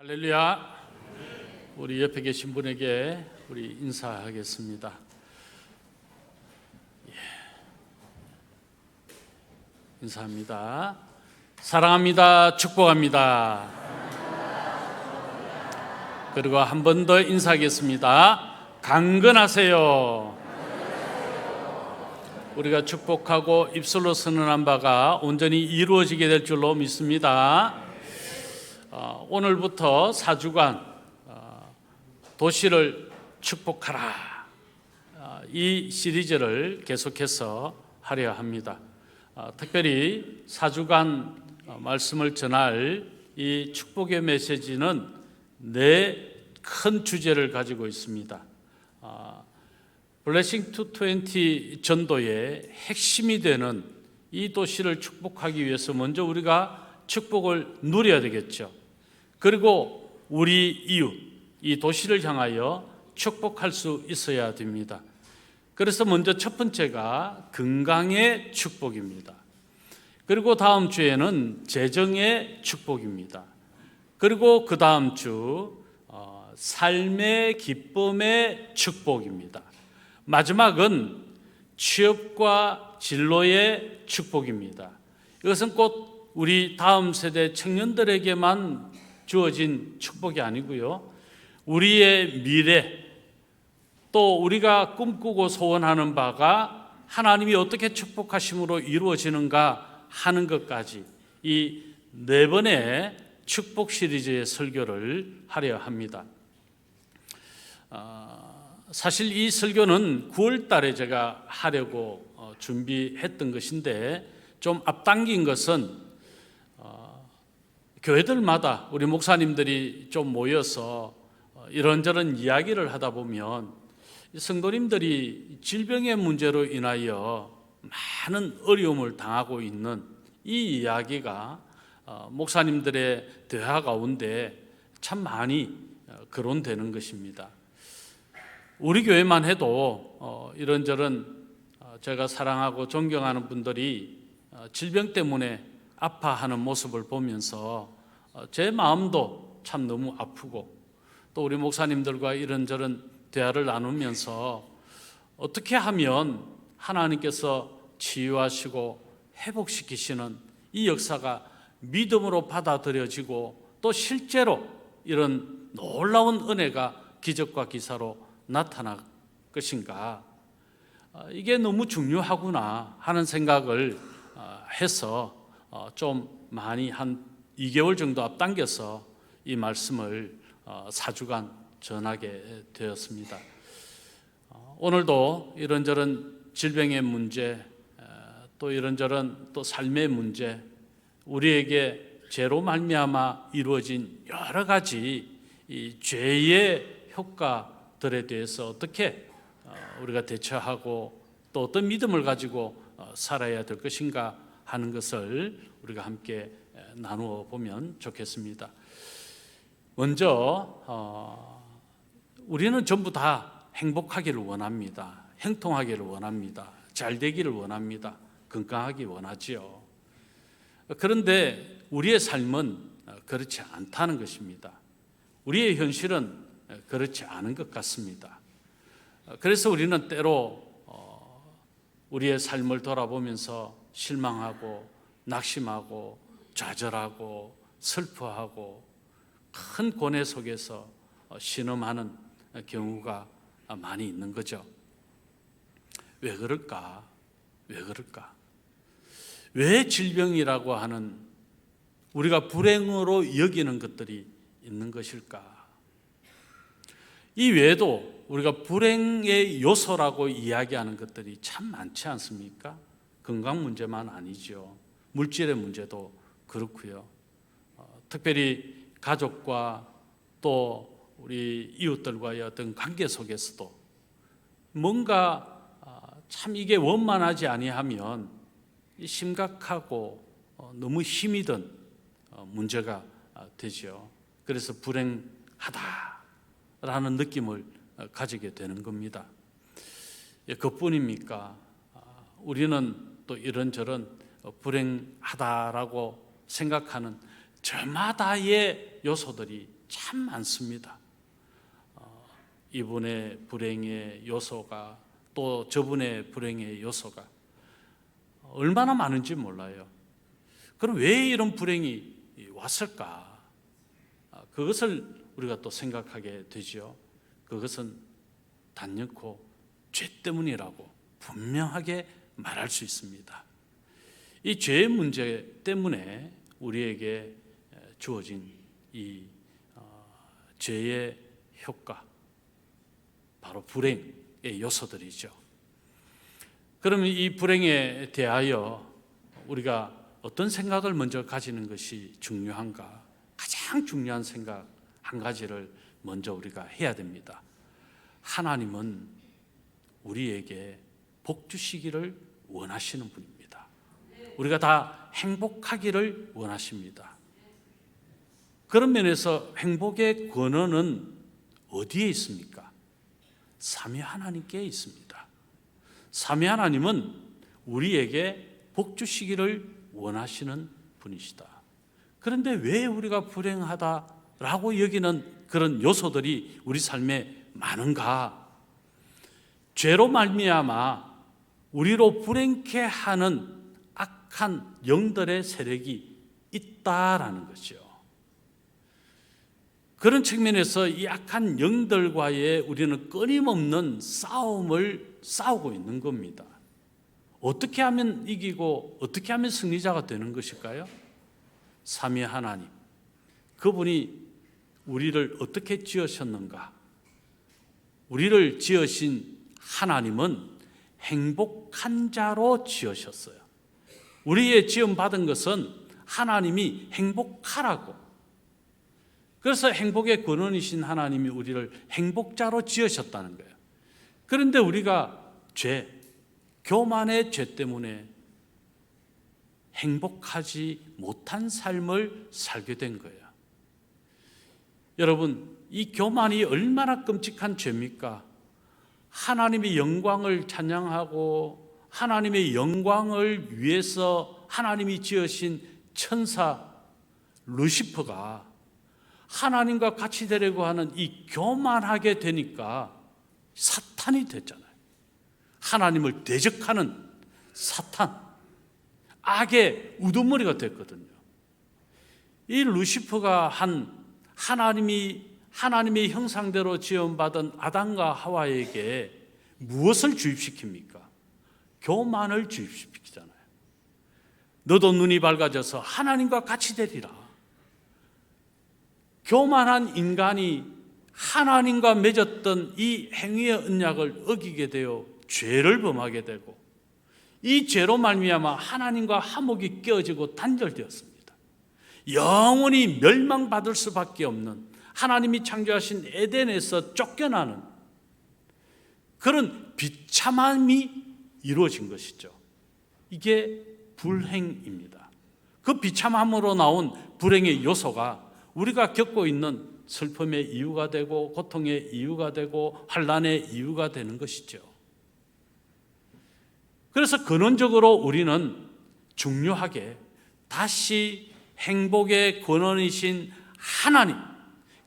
할렐루야. 우리 옆에 계신 분에게 우리 인사하겠습니다. 인사합니다. 사랑합니다. 축복합니다. 그리고 한 번 더 인사하겠습니다. 강건하세요. 우리가 축복하고 입술로 선언한 바가 온전히 이루어지게 될 줄로 믿습니다. 오늘부터 4주간 도시를 축복하라, 이 시리즈를 계속해서 하려 합니다. 특별히 4주간 말씀을 전할 이 축복의 메시지는 네 큰 주제를 가지고 있습니다. 블레싱 투 20 전도의 핵심이 되는 이 도시를 축복하기 위해서 먼저 우리가 축복을 누려야 되겠죠. 그리고 우리 이웃, 이 도시를 향하여 축복할 수 있어야 됩니다. 그래서 먼저 첫 번째가 건강의 축복입니다. 그리고 다음 주에는 재정의 축복입니다. 그리고 그 다음 주 삶의 기쁨의 축복입니다. 마지막은 취업과 진로의 축복입니다. 이것은 꼭 우리 다음 세대 청년들에게만 주어진 축복이 아니고요, 우리의 미래, 또 우리가 꿈꾸고 소원하는 바가 하나님이 어떻게 축복하심으로 이루어지는가 하는 것까지 이 네 번의 축복 시리즈의 설교를 하려 합니다. 사실 이 설교는 9월 달에 제가 하려고 준비했던 것인데, 좀 앞당긴 것은 교회들마다 우리 목사님들이 좀 모여서 이런저런 이야기를 하다 보면 성도님들이 질병의 문제로 인하여 많은 어려움을 당하고 있는 이 이야기가 목사님들의 대화 가운데 참 많이 거론되는 것입니다. 우리 교회만 해도 이런저런 제가 사랑하고 존경하는 분들이 질병 때문에 아파하는 모습을 보면서 제 마음도 참 너무 아프고, 또 우리 목사님들과 이런저런 대화를 나누면서 어떻게 하면 하나님께서 치유하시고 회복시키시는 이 역사가 믿음으로 받아들여지고 또 실제로 이런 놀라운 은혜가 기적과 기사로 나타날 것인가, 이게 너무 중요하구나 하는 생각을 해서 좀 많이 한 2개월 정도 앞당겨서 이 말씀을 4주간 전하게 되었습니다. 오늘도 이런저런 질병의 문제, 또 이런저런 또 삶의 문제, 우리에게 죄로 말미암아 이루어진 여러 가지 이 죄의 효과들에 대해서 어떻게 우리가 대처하고 또 어떤 믿음을 가지고 살아야 될 것인가 하는 것을 우리가 함께 나누어 보면 좋겠습니다. 먼저 우리는 전부 다 행복하기를 원합니다. 형통하기를 원합니다. 잘 되기를 원합니다. 건강하기 원하지요. 그런데 우리의 삶은 그렇지 않다는 것입니다. 우리의 현실은 그렇지 않은 것 같습니다. 그래서 우리는 때로 우리의 삶을 돌아보면서 실망하고 낙심하고 좌절하고 슬퍼하고 큰 고뇌 속에서 신음하는 경우가 많이 있는 거죠. 왜 그럴까? 왜 그럴까? 왜 질병이라고 하는 우리가 불행으로 여기는 것들이 있는 것일까? 이 외에도 우리가 불행의 요소라고 이야기하는 것들이 참 많지 않습니까? 건강 문제만 아니죠. 물질의 문제도 그렇고요. 특별히 가족과 또 우리 이웃들과의 어떤 관계 속에서도 뭔가 참 이게 원만하지 아니하면 심각하고 너무 힘이 든 문제가 되죠. 그래서 불행하다라는 느낌을 가지게 되는 겁니다. 그뿐입니까? 우리는 또 이런저런 불행하다라고 생각하는 저마다의 요소들이 참 많습니다. 이분의 불행의 요소가 또 저분의 불행의 요소가 얼마나 많은지 몰라요. 그럼 왜 이런 불행이 왔을까? 그것을 우리가 또 생각하게 되죠. 그것은 단연코 죄 때문이라고 분명하게 말할 수 있습니다. 이 죄의 문제 때문에 우리에게 주어진 이 죄의 효과, 바로 불행의 요소들이죠. 그러면 이 불행에 대하여 우리가 어떤 생각을 먼저 가지는 것이 중요한가? 가장 중요한 생각 한 가지를 먼저 우리가 해야 됩니다. 하나님은 우리에게 복 주시기를 원하시는 분입니다. 우리가 다 행복하기를 원하십니다. 그런 면에서 행복의 근원은 어디에 있습니까? 삼위 하나님께 있습니다. 삼위 하나님은 우리에게 복 주시기를 원하시는 분이시다. 그런데 왜 우리가 불행하다라고 여기는 그런 요소들이 우리 삶에 많은가? 죄로 말미암아 우리로 불행케 하는 악한 영들의 세력이 있다라는 거죠. 그런 측면에서 이 악한 영들과의 우리는 끊임없는 싸움을 싸우고 있는 겁니다. 어떻게 하면 이기고 어떻게 하면 승리자가 되는 것일까요? 삼위 하나님, 그분이 우리를 어떻게 지으셨는가? 우리를 지으신 하나님은 행복한 자로 지으셨어요. 우리의 지음 받은 것은 하나님이 행복하라고. 그래서 행복의 근원이신 하나님이 우리를 행복자로 지으셨다는 거예요. 그런데 우리가 교만의 죄 때문에 행복하지 못한 삶을 살게 된 거예요. 여러분, 이 교만이 얼마나 끔찍한 죄입니까? 하나님의 영광을 찬양하고 하나님의 영광을 위해서 하나님이 지으신 천사 루시퍼가 하나님과 같이 되려고 하는 이 교만하게 되니까 사탄이 됐잖아요. 하나님을 대적하는 사탄, 악의 우두머리가 됐거든요. 이 루시퍼가 한 하나님의 형상대로 지음받은 아담과 하와에게 무엇을 주입시킵니까? 교만을 주입시키잖아요. 너도 눈이 밝아져서 하나님과 같이 되리라. 교만한 인간이 하나님과 맺었던 이 행위의 언약을 어기게 되어 죄를 범하게 되고 이 죄로 말미암아 하나님과 화목이 깨어지고 단절되었습니다. 영원히 멸망받을 수밖에 없는 하나님이 창조하신 에덴에서 쫓겨나는 그런 비참함이 이루어진 것이죠. 이게 불행입니다. 그 비참함으로 나온 불행의 요소가 우리가 겪고 있는 슬픔의 이유가 되고 고통의 이유가 되고 환난의 이유가 되는 것이죠. 그래서 근원적으로 우리는 중요하게 다시 행복의 근원이신 하나님,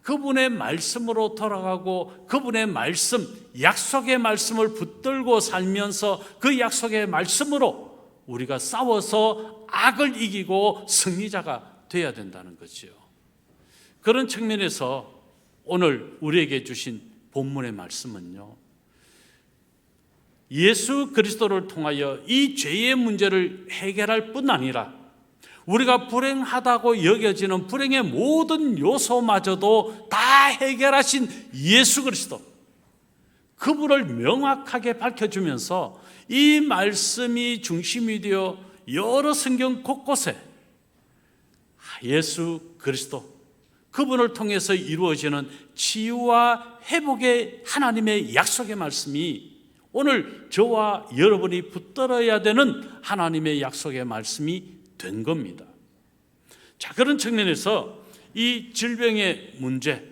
그분의 말씀으로 돌아가고 그분의 말씀, 약속의 말씀을 붙들고 살면서 그 약속의 말씀으로 우리가 싸워서 악을 이기고 승리자가 되어야 된다는 거죠. 그런 측면에서 오늘 우리에게 주신 본문의 말씀은요, 예수 그리스도를 통하여 이 죄의 문제를 해결할 뿐 아니라 우리가 불행하다고 여겨지는 불행의 모든 요소마저도 다 해결하신 예수 그리스도, 그분을 명확하게 밝혀주면서 이 말씀이 중심이 되어 여러 성경 곳곳에 예수 그리스도, 그분을 통해서 이루어지는 치유와 회복의 하나님의 약속의 말씀이 오늘 저와 여러분이 붙들어야 되는 하나님의 약속의 말씀이 된 겁니다. 자, 그런 측면에서 이 질병의 문제,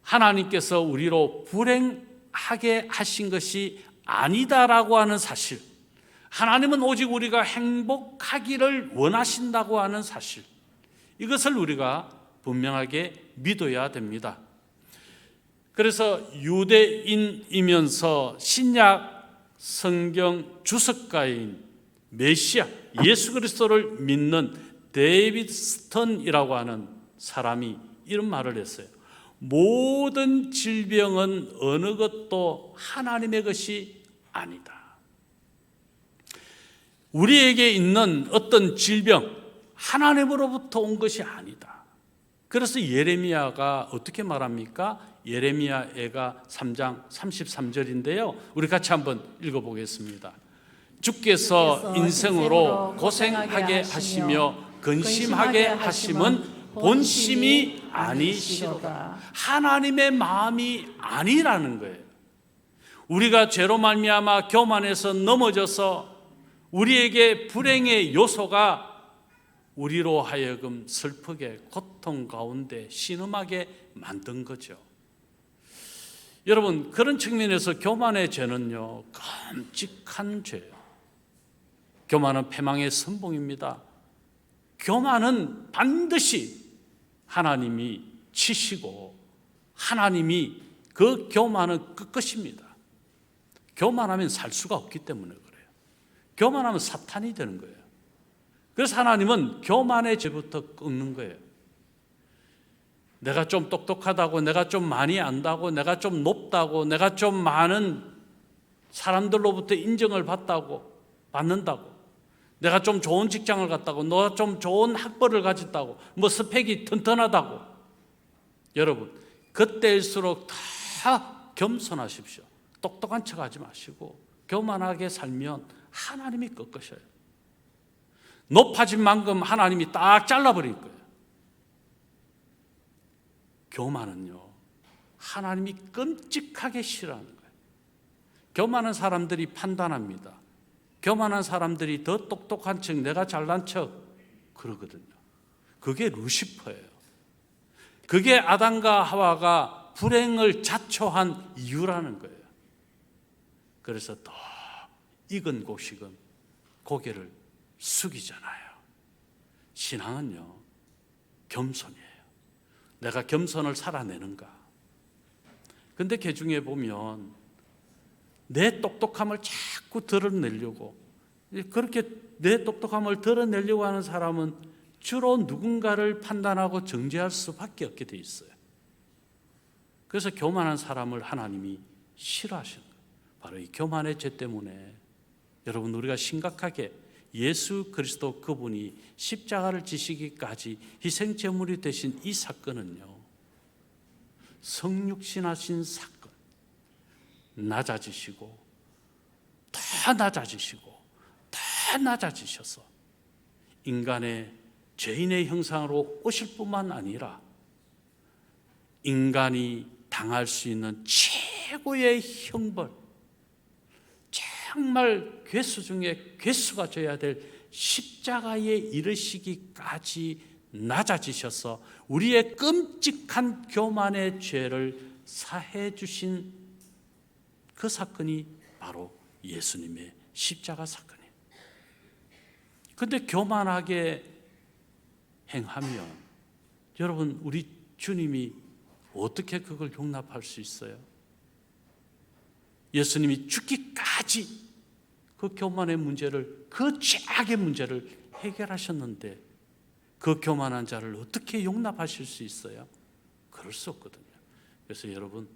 하나님께서 우리로 불행하게 하신 것이 아니다라고 하는 사실, 하나님은 오직 우리가 행복하기를 원하신다고 하는 사실, 이것을 우리가 분명하게 믿어야 됩니다. 그래서 유대인이면서 신약 성경 주석가인 메시아 예수 그리스도를 믿는 데이비드 스턴이라고 하는 사람이 이런 말을 했어요. 모든 질병은 어느 것도 하나님의 것이 아니다. 우리에게 있는 어떤 질병, 하나님으로부터 온 것이 아니다. 그래서 예레미야가 어떻게 말합니까? 예레미야가 3장 33절인데요. 우리 같이 한번 읽어보겠습니다. 주께서 인생으로 고생하게 하시며 근심하게 하심은 본심이 아니시로다. 하나님의 마음이 아니라는 거예요. 우리가 죄로 말미암아 교만해서 넘어져서 우리에게 불행의 요소가 우리로 하여금 슬프게 고통 가운데 신음하게 만든 거죠. 여러분, 그런 측면에서 교만의 죄는요, 끔찍한 죄예요. 교만은 패망의 선봉입니다. 교만은 반드시 하나님이 치시고 하나님이 그 교만은 끝끝입니다. 교만하면 살 수가 없기 때문에 그래요. 교만하면 사탄이 되는 거예요. 그래서 하나님은 교만의 죄부터 끊는 거예요. 내가 좀 똑똑하다고, 내가 좀 많이 안다고, 내가 좀 높다고, 내가 좀 많은 사람들로부터 인정을 받는다고, 내가 좀 좋은 직장을 갔다고, 너가 좀 좋은 학벌을 가졌다고, 뭐 스펙이 튼튼하다고. 여러분, 그때일수록 다 겸손하십시오. 똑똑한 척 하지 마시고 교만하게 살면 하나님이 꺾으셔요. 높아진 만큼 하나님이 딱 잘라버릴 거예요. 교만은요, 하나님이 끔찍하게 싫어하는 거예요. 교만한 사람들이 판단합니다. 교만한 사람들이 더 똑똑한 척, 내가 잘난 척 그러거든요. 그게 루시퍼예요. 그게 아담과 하와가 불행을 자초한 이유라는 거예요. 그래서 더 익은 곡식은 고개를 숙이잖아요. 신앙은요, 겸손이에요. 내가 겸손을 살아내는가. 근데 개중에 보면 내 똑똑함을 자꾸 드러내려고, 그렇게 내 똑똑함을 드러내려고 하는 사람은 주로 누군가를 판단하고 정죄할 수밖에 없게 돼 있어요. 그래서 교만한 사람을 하나님이 싫어하시는 거예요. 바로 이 교만의 죄 때문에 여러분, 우리가 심각하게 예수 그리스도 그분이 십자가를 지시기까지 희생제물이 되신 이 사건은요, 성육신하신 사건, 낮아지시고 더 낮아지시고 더 낮아지셔서 인간의 죄인의 형상으로 오실 뿐만 아니라 인간이 당할 수 있는 최고의 형벌, 정말 괴수 중에 괴수가 져야 될 십자가에 이르시기까지 낮아지셔서 우리의 끔찍한 교만의 죄를 사해 주신 그 사건이 바로 예수님의 십자가 사건이에요. 그런데 교만하게 행하면 여러분, 우리 주님이 어떻게 그걸 용납할 수 있어요? 예수님이 죽기까지 그 교만의 문제를, 그 죄악의 문제를 해결하셨는데 그 교만한 자를 어떻게 용납하실 수 있어요? 그럴 수 없거든요. 그래서 여러분,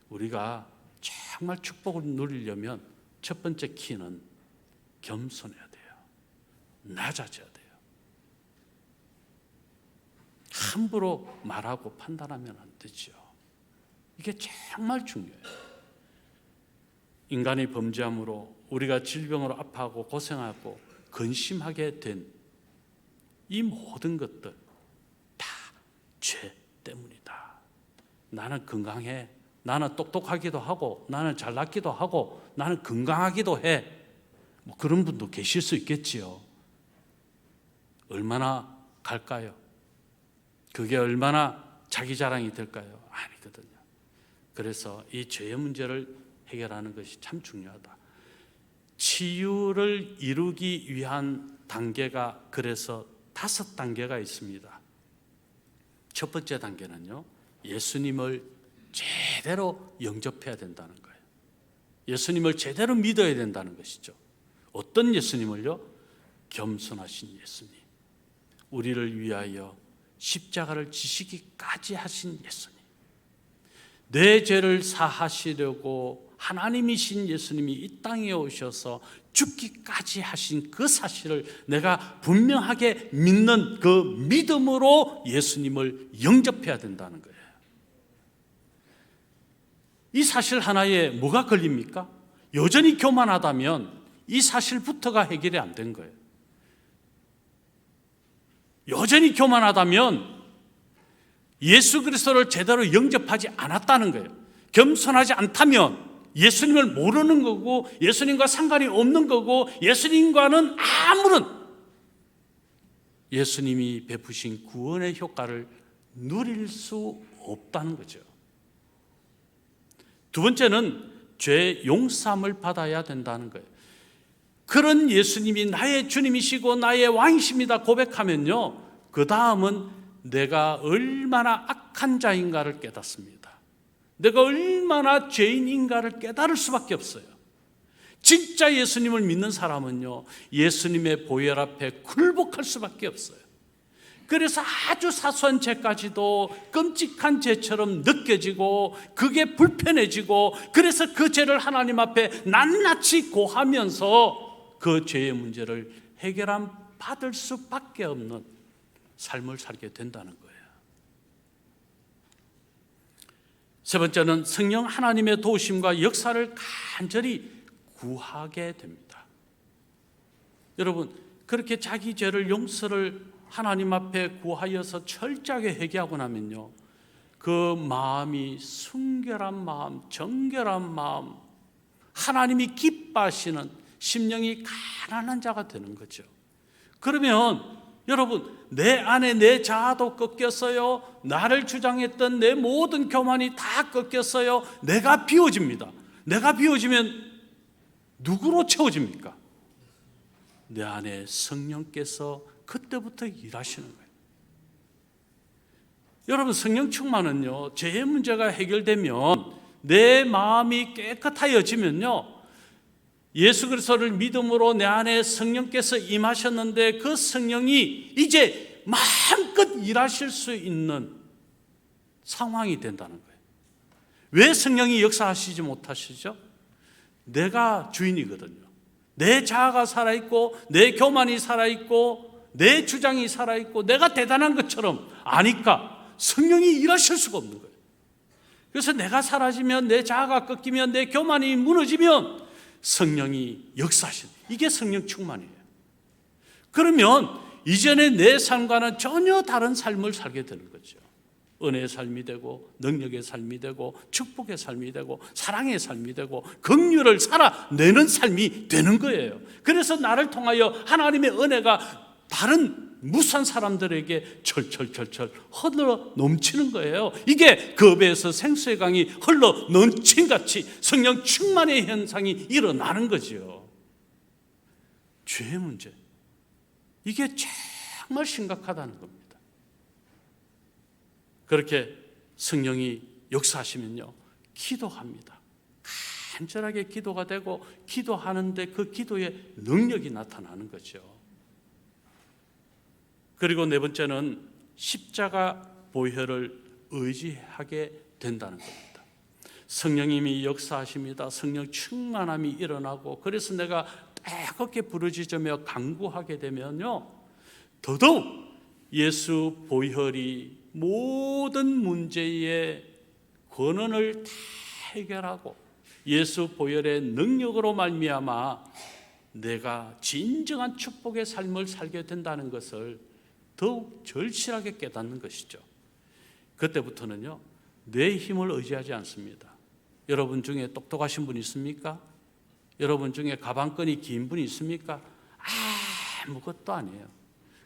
우리가 정말 축복을 누리려면 첫 번째 키는 겸손해야 돼요. 낮아져야 돼요. 함부로 말하고 판단하면 안 되죠. 이게 정말 중요해요. 인간이 범죄함으로 우리가 질병으로 아파하고 고생하고 근심하게 된 이 모든 것들 다 죄 때문이다. 나는 건강해. 나는 똑똑하기도 하고, 나는 잘났기도 하고, 나는 건강하기도 해. 뭐 그런 분도 계실 수 있겠지요. 얼마나 갈까요? 그게 얼마나 자기 자랑이 될까요? 아니거든요. 그래서 이 죄의 문제를 해결하는 것이 참 중요하다. 치유를 이루기 위한 단계가 그래서 5단계가 있습니다. 첫 번째 단계는요, 예수님을 제대로 영접해야 된다는 거예요. 예수님을 제대로 믿어야 된다는 것이죠. 어떤 예수님을요? 겸손하신 예수님, 우리를 위하여 십자가를 지시기까지 하신 예수님, 내 죄를 사하시려고 하나님이신 예수님이 이 땅에 오셔서 죽기까지 하신 그 사실을 내가 분명하게 믿는 그 믿음으로 예수님을 영접해야 된다는 거예요. 이 사실 하나에 뭐가 걸립니까? 여전히 교만하다면 이 사실부터가 해결이 안 된 거예요. 여전히 교만하다면 예수 그리스도를 제대로 영접하지 않았다는 거예요. 겸손하지 않다면 예수님을 모르는 거고 예수님과 상관이 없는 거고 예수님과는 아무런 예수님이 베푸신 구원의 효과를 누릴 수 없다는 거죠. 두 번째는 죄 용서함을 받아야 된다는 거예요. 그런 예수님이 나의 주님이시고 나의 왕이십니다 고백하면요, 그 다음은 내가 얼마나 악한 자인가를 깨닫습니다. 내가 얼마나 죄인인가를 깨달을 수밖에 없어요. 진짜 예수님을 믿는 사람은요, 예수님의 보혈 앞에 굴복할 수밖에 없어요. 그래서 아주 사소한 죄까지도 끔찍한 죄처럼 느껴지고 그게 불편해지고, 그래서 그 죄를 하나님 앞에 낱낱이 고하면서 그 죄의 문제를 해결함 받을 수밖에 없는 삶을 살게 된다는 거예요. 세 번째는 성령 하나님의 도우심과 역사를 간절히 구하게 됩니다. 여러분, 그렇게 자기 죄를 용서를 하나님 앞에 구하여서 철저하게 회개하고 나면요, 그 마음이 순결한 마음, 정결한 마음, 하나님이 기뻐하시는 심령이 가난한 자가 되는 거죠. 그러면 여러분, 내 안에 내 자아도 꺾였어요. 나를 주장했던 내 모든 교만이 다 꺾였어요. 내가 비워집니다. 내가 비워지면 누구로 채워집니까? 내 안에 성령께서 그때부터 일하시는 거예요. 여러분, 성령 충만은요, 죄의 문제가 해결되면, 내 마음이 깨끗하여지면요, 예수 그리스도를 믿음으로 내 안에 성령께서 임하셨는데 그 성령이 이제 마음껏 일하실 수 있는 상황이 된다는 거예요. 왜 성령이 역사하시지 못하시죠? 내가 주인이거든요. 내 자아가 살아있고 내 교만이 살아있고 내 주장이 살아있고 내가 대단한 것처럼 아니까 성령이 일하실 수가 없는 거예요. 그래서 내가 사라지면, 내 자아가 꺾이면, 내 교만이 무너지면 성령이 역사하신, 이게 성령 충만이에요. 그러면 이전의 내 삶과는 전혀 다른 삶을 살게 되는 거죠. 은혜의 삶이 되고 능력의 삶이 되고 축복의 삶이 되고 사랑의 삶이 되고 긍휼을 살아내는 삶이 되는 거예요. 그래서 나를 통하여 하나님의 은혜가 다른 무수한 사람들에게 철철철철 흘러 넘치는 거예요. 이게 그 배에서 생수의 강이 흘러 넘친 같이 성령 충만의 현상이 일어나는 거죠. 죄의 문제, 이게 정말 심각하다는 겁니다. 그렇게 성령이 역사하시면요, 기도합니다. 간절하게 기도가 되고 기도하는데 그 기도에 능력이 나타나는 거죠. 그리고 네 번째는 십자가 보혈을 의지하게 된다는 겁니다. 성령님이 역사하십니다. 성령 충만함이 일어나고, 그래서 내가 뜨겁게 부르짖으며 간구하게 되면요, 더더욱 예수 보혈이 모든 문제의 권한을 다 해결하고 예수 보혈의 능력으로 말미암아 내가 진정한 축복의 삶을 살게 된다는 것을 더욱 절실하게 깨닫는 것이죠. 그때부터는요, 내 힘을 의지하지 않습니다. 여러분 중에 똑똑하신 분 있습니까? 여러분 중에 가방끈이 긴 분이 있습니까? 아무것도 아니에요.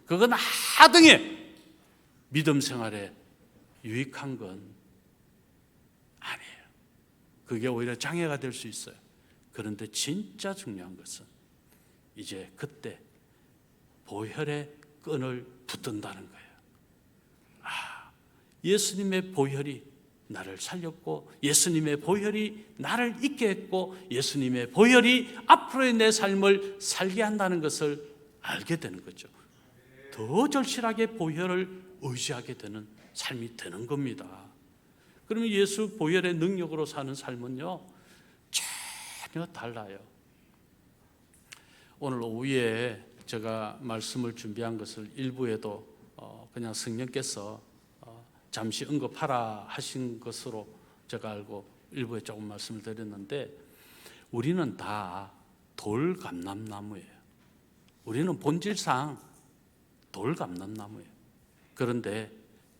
그건 하등에 믿음 생활에 유익한 건 아니에요. 그게 오히려 장애가 될 수 있어요. 그런데 진짜 중요한 것은 이제 그때 보혈의 끈을 붙든다는 거예요. 예수님의 보혈이 나를 살렸고 예수님의 보혈이 나를 있게 했고 예수님의 보혈이 앞으로의 내 삶을 살게 한다는 것을 알게 되는 거죠. 더 절실하게 보혈을 의지하게 되는 삶이 되는 겁니다. 그러면 예수 보혈의 능력으로 사는 삶은요, 전혀 달라요. 오늘 오후에 제가 말씀을 준비한 것을 일부에도 그냥 성령께서 잠시 언급하라 하신 것으로 제가 알고 일부에 조금 말씀을 드렸는데, 우리는 다 돌감람나무예요. 우리는 본질상 돌감람나무예요. 그런데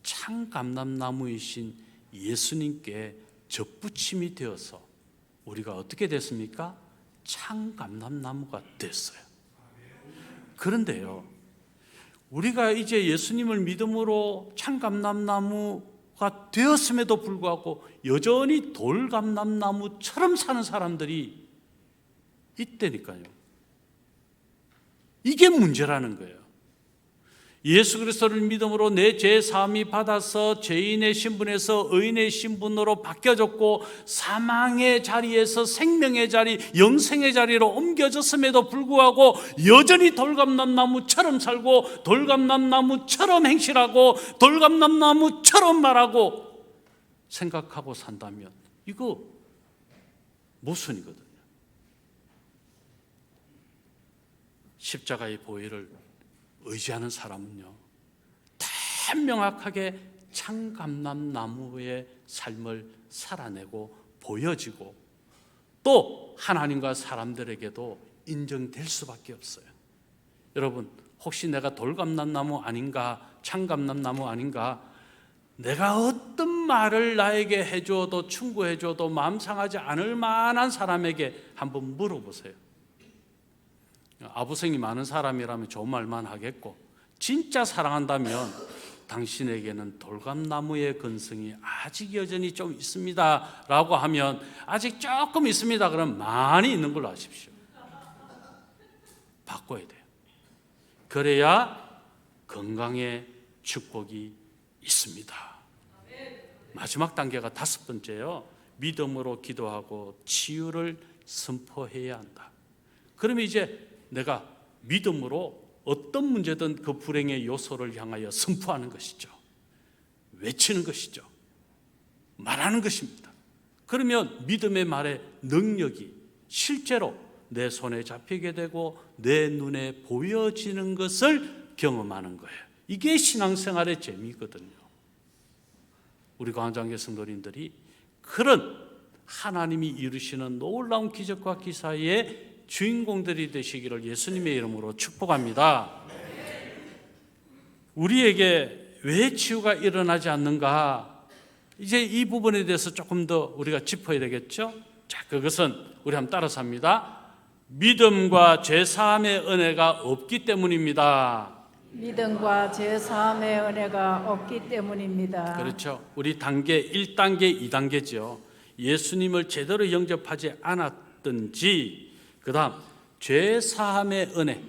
참감람나무이신 예수님께 접붙임이 되어서 우리가 어떻게 됐습니까? 참감람나무가 됐어요. 그런데요, 우리가 이제 예수님을 믿음으로 참감람나무가 되었음에도 불구하고 여전히 돌감람나무처럼 사는 사람들이 있다니까요. 이게 문제라는 거예요. 예수 그리스도를 믿음으로 내 죄 사함이 받아서 죄인의 신분에서 의인의 신분으로 바뀌어졌고 사망의 자리에서 생명의 자리, 영생의 자리로 옮겨졌음에도 불구하고 여전히 돌감람나무처럼 살고 돌감람나무처럼 행실하고 돌감람나무처럼 말하고 생각하고 산다면 이거 모순이거든요. 십자가의 보혈을 의지하는 사람은요, 명확하게 참감람나무의 삶을 살아내고 보여지고 또 하나님과 사람들에게도 인정될 수밖에 없어요. 여러분, 혹시 내가 돌감람나무 아닌가, 참감람나무 아닌가, 내가 어떤 말을 나에게 해줘도 충고해줘도 마음 상하지 않을 만한 사람에게 한번 물어보세요. 아부성이 많은 사람이라면 좋은 말만 하겠고, 진짜 사랑한다면 당신에게는 돌감나무의 근성이 아직 여전히 좀 있습니다 라고 하면, 아직 조금 있습니다 그러면 많이 있는 걸로 아십시오. 바꿔야 돼요. 그래야 건강의 축복이 있습니다. 마지막 단계가 5번째요. 믿음으로 기도하고 치유를 선포해야 한다. 그러면 이제 내가 믿음으로 어떤 문제든 그 불행의 요소를 향하여 선포하는 것이죠. 외치는 것이죠. 말하는 것입니다. 그러면 믿음의 말의 능력이 실제로 내 손에 잡히게 되고 내 눈에 보여지는 것을 경험하는 거예요. 이게 신앙생활의 재미거든요. 우리 광장교 성도님들이 그런 하나님이 이루시는 놀라운 기적과 기사의 주인공들이 되시기를 예수님의 이름으로 축복합니다. 우리에게 왜 치유가 일어나지 않는가? 이제 이 부분에 대해서 조금 더 우리가 짚어야 되겠죠? 자, 그것은 우리 한번 따라서 합니다. 믿음과 죄사함의 은혜가 없기 때문입니다. 믿음과 죄사함의 은혜가 없기 때문입니다. 그렇죠. 우리 단계 1단계, 2단계죠. 예수님을 제대로 영접하지 않았든지, 그 다음 죄사함의 은혜,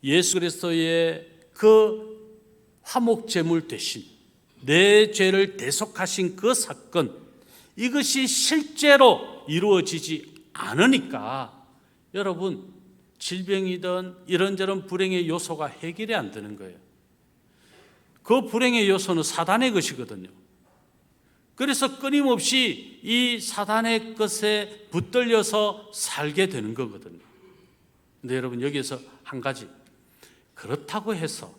예수 그리스도의 그 화목제물 대신 내 죄를 대속하신 그 사건, 이것이 실제로 이루어지지 않으니까 여러분, 질병이든 이런저런 불행의 요소가 해결이 안 되는 거예요. 그 불행의 요소는 사단의 것이거든요. 그래서 끊임없이 이 사단의 것에 붙들려서 살게 되는 거거든요. 근데 여러분, 여기에서 한 가지, 그렇다고 해서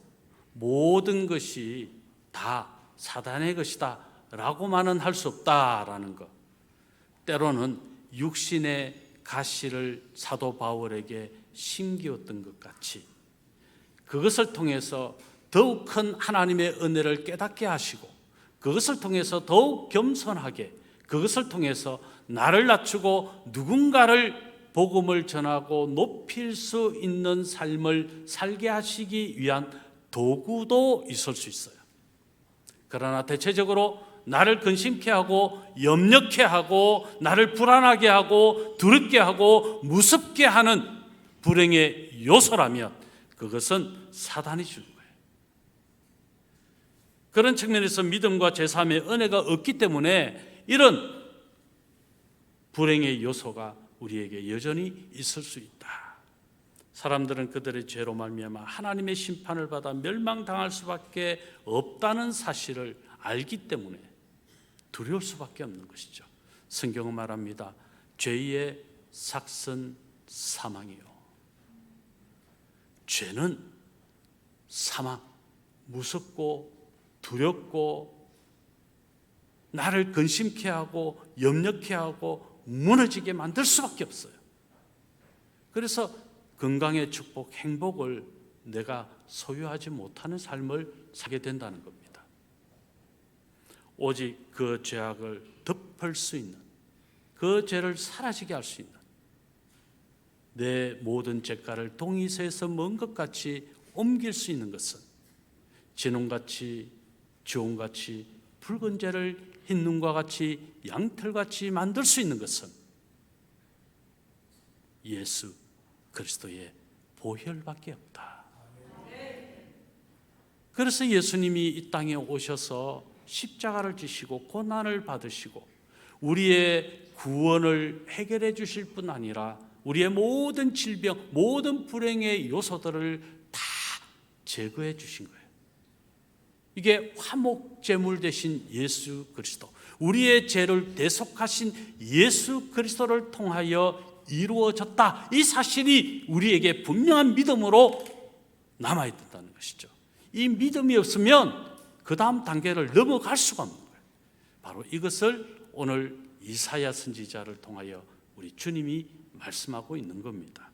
모든 것이 다 사단의 것이다 라고만은 할 수 없다라는 것. 때로는 육신의 가시를 사도 바울에게 심기었던 것 같이 그것을 통해서 더욱 큰 하나님의 은혜를 깨닫게 하시고, 그것을 통해서 더욱 겸손하게, 그것을 통해서 나를 낮추고 누군가를 복음을 전하고 높일 수 있는 삶을 살게 하시기 위한 도구도 있을 수 있어요. 그러나 대체적으로 나를 근심케 하고 염려케 하고 나를 불안하게 하고 두렵게 하고 무섭게 하는 불행의 요소라면 그것은 사단이 주는 거예요. 그런 측면에서 믿음과 제3의 은혜가 없기 때문에 이런 불행의 요소가 우리에게 여전히 있을 수 있다. 사람들은 그들의 죄로 말미암아 하나님의 심판을 받아 멸망당할 수밖에 없다는 사실을 알기 때문에 두려울 수밖에 없는 것이죠. 성경은 말합니다. 죄의 삭은 사망이요. 죄는 사망, 무섭고 두렵고 나를 근심케 하고 염려케 하고 무너지게 만들 수밖에 없어요. 그래서 건강의 축복, 행복을 내가 소유하지 못하는 삶을 살게 된다는 겁니다. 오직 그 죄악을 덮을 수 있는, 그 죄를 사라지게 할 수 있는, 내 모든 죄가를 동이서에서 먼 것 같이 옮길 수 있는 것은 진홍같이 지홍같이 붉은 죄를 흰 눈과 같이 양털같이 만들 수 있는 것은 예수 그리스도의 보혈밖에 없다. 그래서 예수님이 이 땅에 오셔서 십자가를 지시고 고난을 받으시고 우리의 구원을 해결해 주실 뿐 아니라 우리의 모든 질병, 모든 불행의 요소들을 다 제거해 주신 거예요. 이게 화목제물 되신 예수 그리스도, 우리의 죄를 대속하신 예수 그리스도를 통하여 이루어졌다. 이 사실이 우리에게 분명한 믿음으로 남아야 된다는 것이죠. 이 믿음이 없으면 그 다음 단계를 넘어갈 수가 없는 거예요. 바로 이것을 오늘 이사야 선지자를 통하여 우리 주님이 말씀하고 있는 겁니다.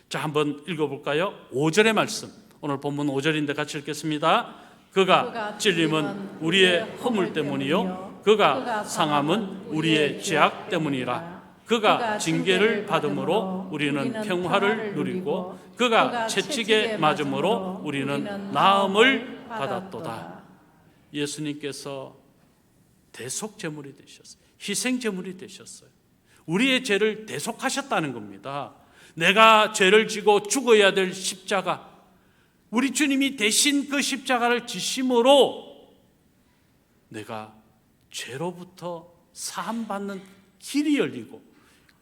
자, 한번 읽어볼까요? 5절의 말씀, 오늘 본문 5절인데 같이 읽겠습니다. 그가 찔림은 우리의 허물 때문이요 그가 상함은 우리의 죄악 때문이라. 그가 징계를 받음으로 우리는 평화를 누리고 그가 채찍에 맞음으로 우리는 나음을 받았도다. 예수님께서 대속제물이 되셨어요. 희생제물이 되셨어요. 우리의 죄를 대속하셨다는 겁니다. 내가 죄를 지고 죽어야 될 십자가, 우리 주님이 대신 그 십자가를 지심으로 내가 죄로부터 사함받는 길이 열리고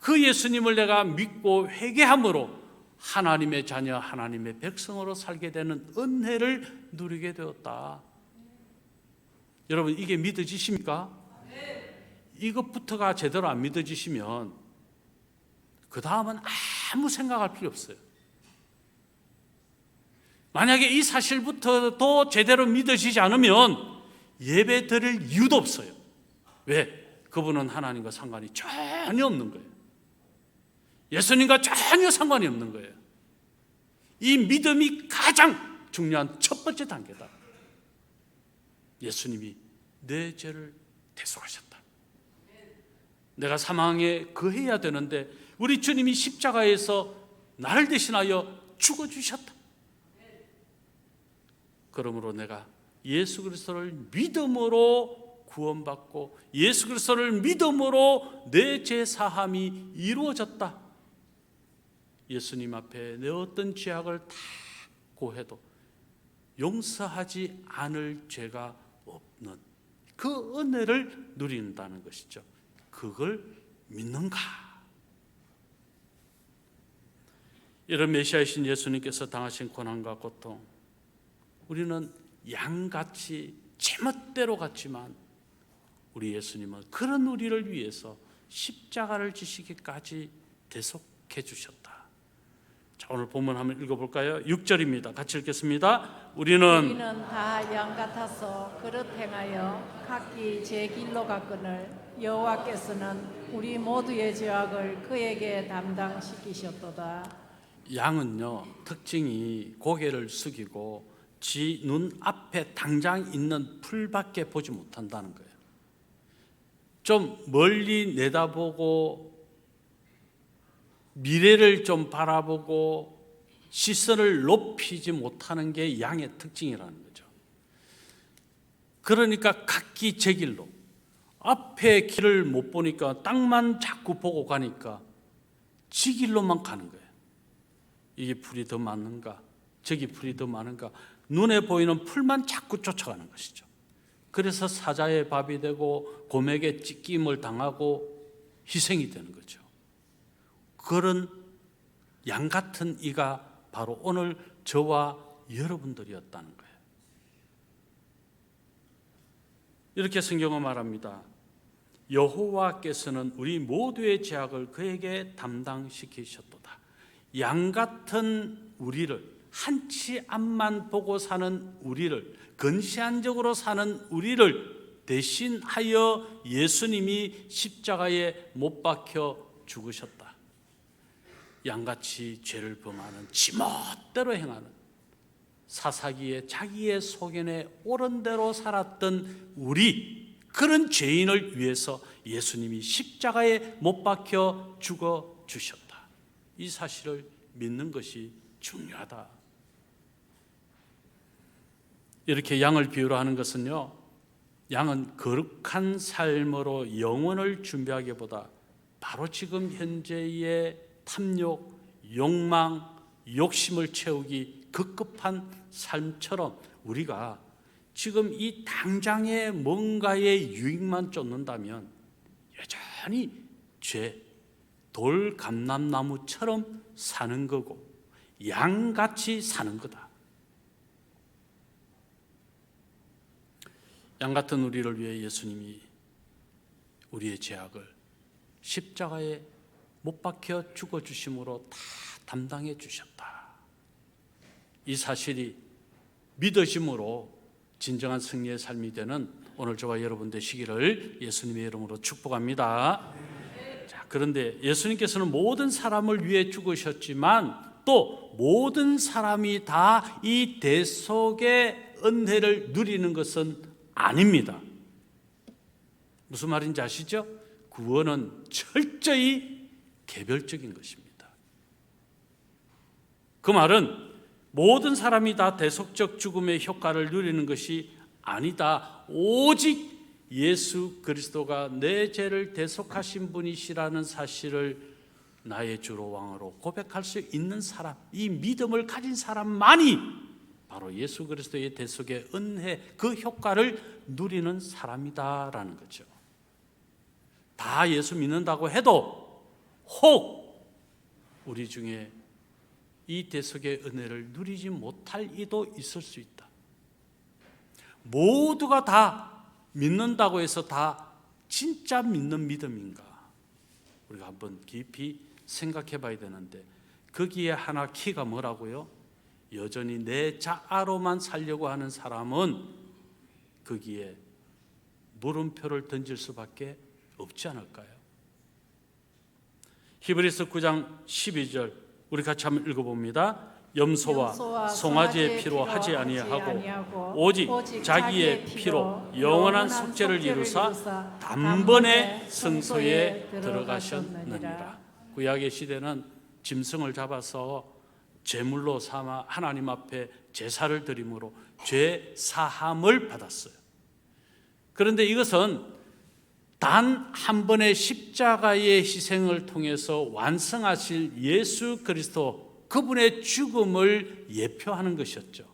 그 예수님을 내가 믿고 회개함으로 하나님의 자녀, 하나님의 백성으로 살게 되는 은혜를 누리게 되었다. 여러분, 이게 믿어지십니까? 이것부터가 제대로 안 믿어지시면 그 다음은 아무 생각할 필요 없어요. 만약에 이 사실부터도 제대로 믿어지지 않으면 예배 드릴 이유도 없어요. 왜? 그분은 하나님과 상관이 전혀 없는 거예요. 예수님과 전혀 상관이 없는 거예요. 이 믿음이 가장 중요한 첫 번째 단계다. 예수님이 내 죄를 대속하셨다. 내가 사망에 거해야 되는데 우리 주님이 십자가에서 나를 대신하여 죽어주셨다. 그러므로 내가 예수 그리스도를 믿음으로 구원받고 예수 그리스도를 믿음으로 내 죄 사함이 이루어졌다. 예수님 앞에 내 어떤 죄악을 다 고해도 용서하지 않을 죄가 없는 그 은혜를 누린다는 것이죠. 그걸 믿는가? 이런 메시아이신 예수님께서 당하신 고난과 고통, 우리는 양같이 제멋대로 같지만 우리 예수님은 그런 우리를 위해서 십자가를 지시기까지 대속해 주셨다. 자, 오늘 본문 한번 읽어볼까요? 6절입니다. 같이 읽겠습니다. 우리는 다 양 같아서 그릇 행하여 각기 제 길로 갔거늘 여호와께서는 우리 모두의 죄악을 그에게 담당시키셨도다. 양은요, 특징이 고개를 숙이고 지 눈 앞에 당장 있는 풀밖에 보지 못한다는 거예요. 좀 멀리 내다보고 미래를 좀 바라보고 시선을 높이지 못하는 게 양의 특징이라는 거죠. 그러니까 각기 제 길로, 앞에 길을 못 보니까 땅만 자꾸 보고 가니까 지 길로만 가는 거예요. 이게 풀이 더 많은가, 저기 풀이 더 많은가, 눈에 보이는 풀만 자꾸 쫓아가는 것이죠. 그래서 사자의 밥이 되고 곰에게 찢김을 당하고 희생이 되는 거죠. 그런 양 같은 이가 바로 오늘 저와 여러분들이었다는 거예요. 이렇게 성경은 말합니다. 여호와께서는 우리 모두의 죄악을 그에게 담당시키셨도다. 양 같은 우리를, 한치 앞만 보고 사는 우리를, 근시안적으로 사는 우리를 대신하여 예수님이 십자가에 못 박혀 죽으셨다. 양같이 죄를 범하는, 지멋대로 행하는, 사사기에 자기의 소견에 옳은 대로 살았던 우리, 그런 죄인을 위해서 예수님이 십자가에 못 박혀 죽어 주셨다. 이 사실을 믿는 것이 중요하다. 이렇게 양을 비유로 하는 것은요, 양은 거룩한 삶으로 영혼을 준비하기보다 바로 지금 현재의 탐욕, 욕망, 욕심을 채우기 급급한 삶처럼 우리가 지금 이 당장의 뭔가의 유익만 쫓는다면 여전히 죄, 돌감람나무처럼 사는 거고 양같이 사는 거다. 양 같은 우리를 위해 예수님이 우리의 죄악을 십자가에 못 박혀 죽어주심으로 다 담당해 주셨다. 이 사실이 믿어짐으로 진정한 승리의 삶이 되는 오늘 저와 여러분 되시기를 예수님의 이름으로 축복합니다. 자, 그런데 예수님께서는 모든 사람을 위해 죽으셨지만 또 모든 사람이 다 이 대속의 은혜를 누리는 것은 아닙니다. 무슨 말인지 아시죠? 구원은 철저히 개별적인 것입니다. 그 말은 모든 사람이 다 대속적 죽음의 효과를 누리는 것이 아니다. 오직 예수 그리스도가 내 죄를 대속하신 분이시라는 사실을 나의 주로 왕으로 고백할 수 있는 사람, 이 믿음을 가진 사람만이 바로 예수 그리스도의 대속의 은혜, 그 효과를 누리는 사람이다라는 거죠. 다 예수 믿는다고 해도 혹 우리 중에 이 대속의 은혜를 누리지 못할 이도 있을 수 있다. 모두가 다 믿는다고 해서 다 진짜 믿는 믿음인가? 우리가 한번 깊이 생각해 봐야 되는데, 거기에 하나 키가 뭐라고요? 여전히 내 자아로만 살려고 하는 사람은 거기에 물음표를 던질 수밖에 없지 않을까요? 히브리서 9장 12절 우리 같이 한번 읽어봅니다. 염소와 송아지의 피로 하지 아니하고 오직 자기의 피로 영원한 속죄를 이루사 단번에 성소에 들어가셨느니라. 구약의 시대는 짐승을 잡아서 제물로 삼아 하나님 앞에 제사를 드림으로 죄 사함을 받았어요. 그런데 이것은 단 한 번의 십자가의 희생을 통해서 완성하실 예수 그리스도, 그분의 죽음을 예표하는 것이었죠.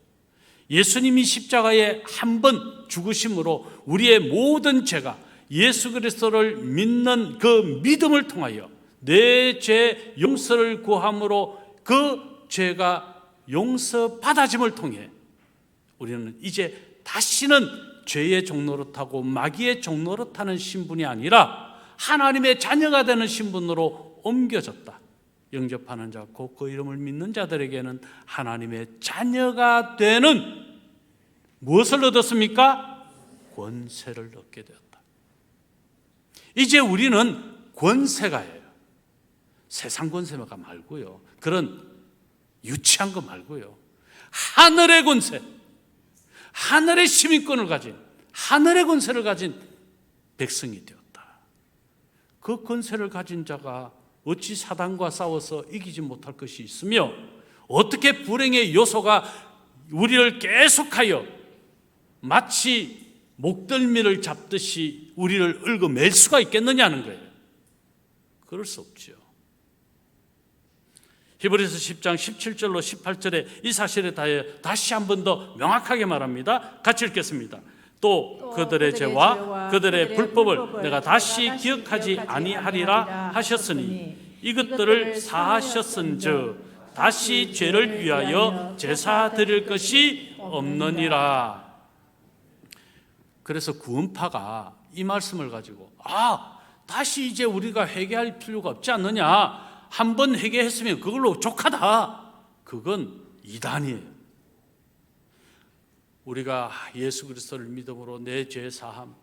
예수님이 십자가에 한 번 죽으심으로 우리의 모든 죄가 예수 그리스도를 믿는 그 믿음을 통하여 내 죄 용서를 구함으로 그 죄가 용서받아짐을 통해 우리는 이제 다시는 죄의 종노릇하고 마귀의 종노릇하는 신분이 아니라 하나님의 자녀가 되는 신분으로 옮겨졌다. 영접하는 자, 곧 그 이름을 믿는 자들에게는 하나님의 자녀가 되는 무엇을 얻었습니까? 권세를 얻게 되었다. 이제 우리는 권세가예요. 세상 권세가 말고요, 그런 유치한 거 말고요, 하늘의 권세, 하늘의 시민권을 가진, 하늘의 권세를 가진 백성이 되었다. 그 권세를 가진 자가 어찌 사단과 싸워서 이기지 못할 것이 있으며 어떻게 불행의 요소가 우리를 계속하여 마치 목덜미를 잡듯이 우리를 얽어맬 수가 있겠느냐는 거예요. 그럴 수 없죠. 히브리서 10장 17절로 18절에 이 사실에 대해 다시 한 번 더 명확하게 말합니다. 같이 읽겠습니다. 또 그들의 죄와 그들의 불법을 내가 다시 기억하지 아니하리라 하셨으니 이것들을 사하셨은즉 다시 죄를 위하여 제사 드릴 것이 없느니라. 그래서 구원파가 이 말씀을 가지고 다시 이제 우리가 회개할 필요가 없지 않느냐, 한번 회개했으면 그걸로 족하다, 그건 이단이에요. 우리가 예수 그리스도를 믿음으로 내 죄 사함,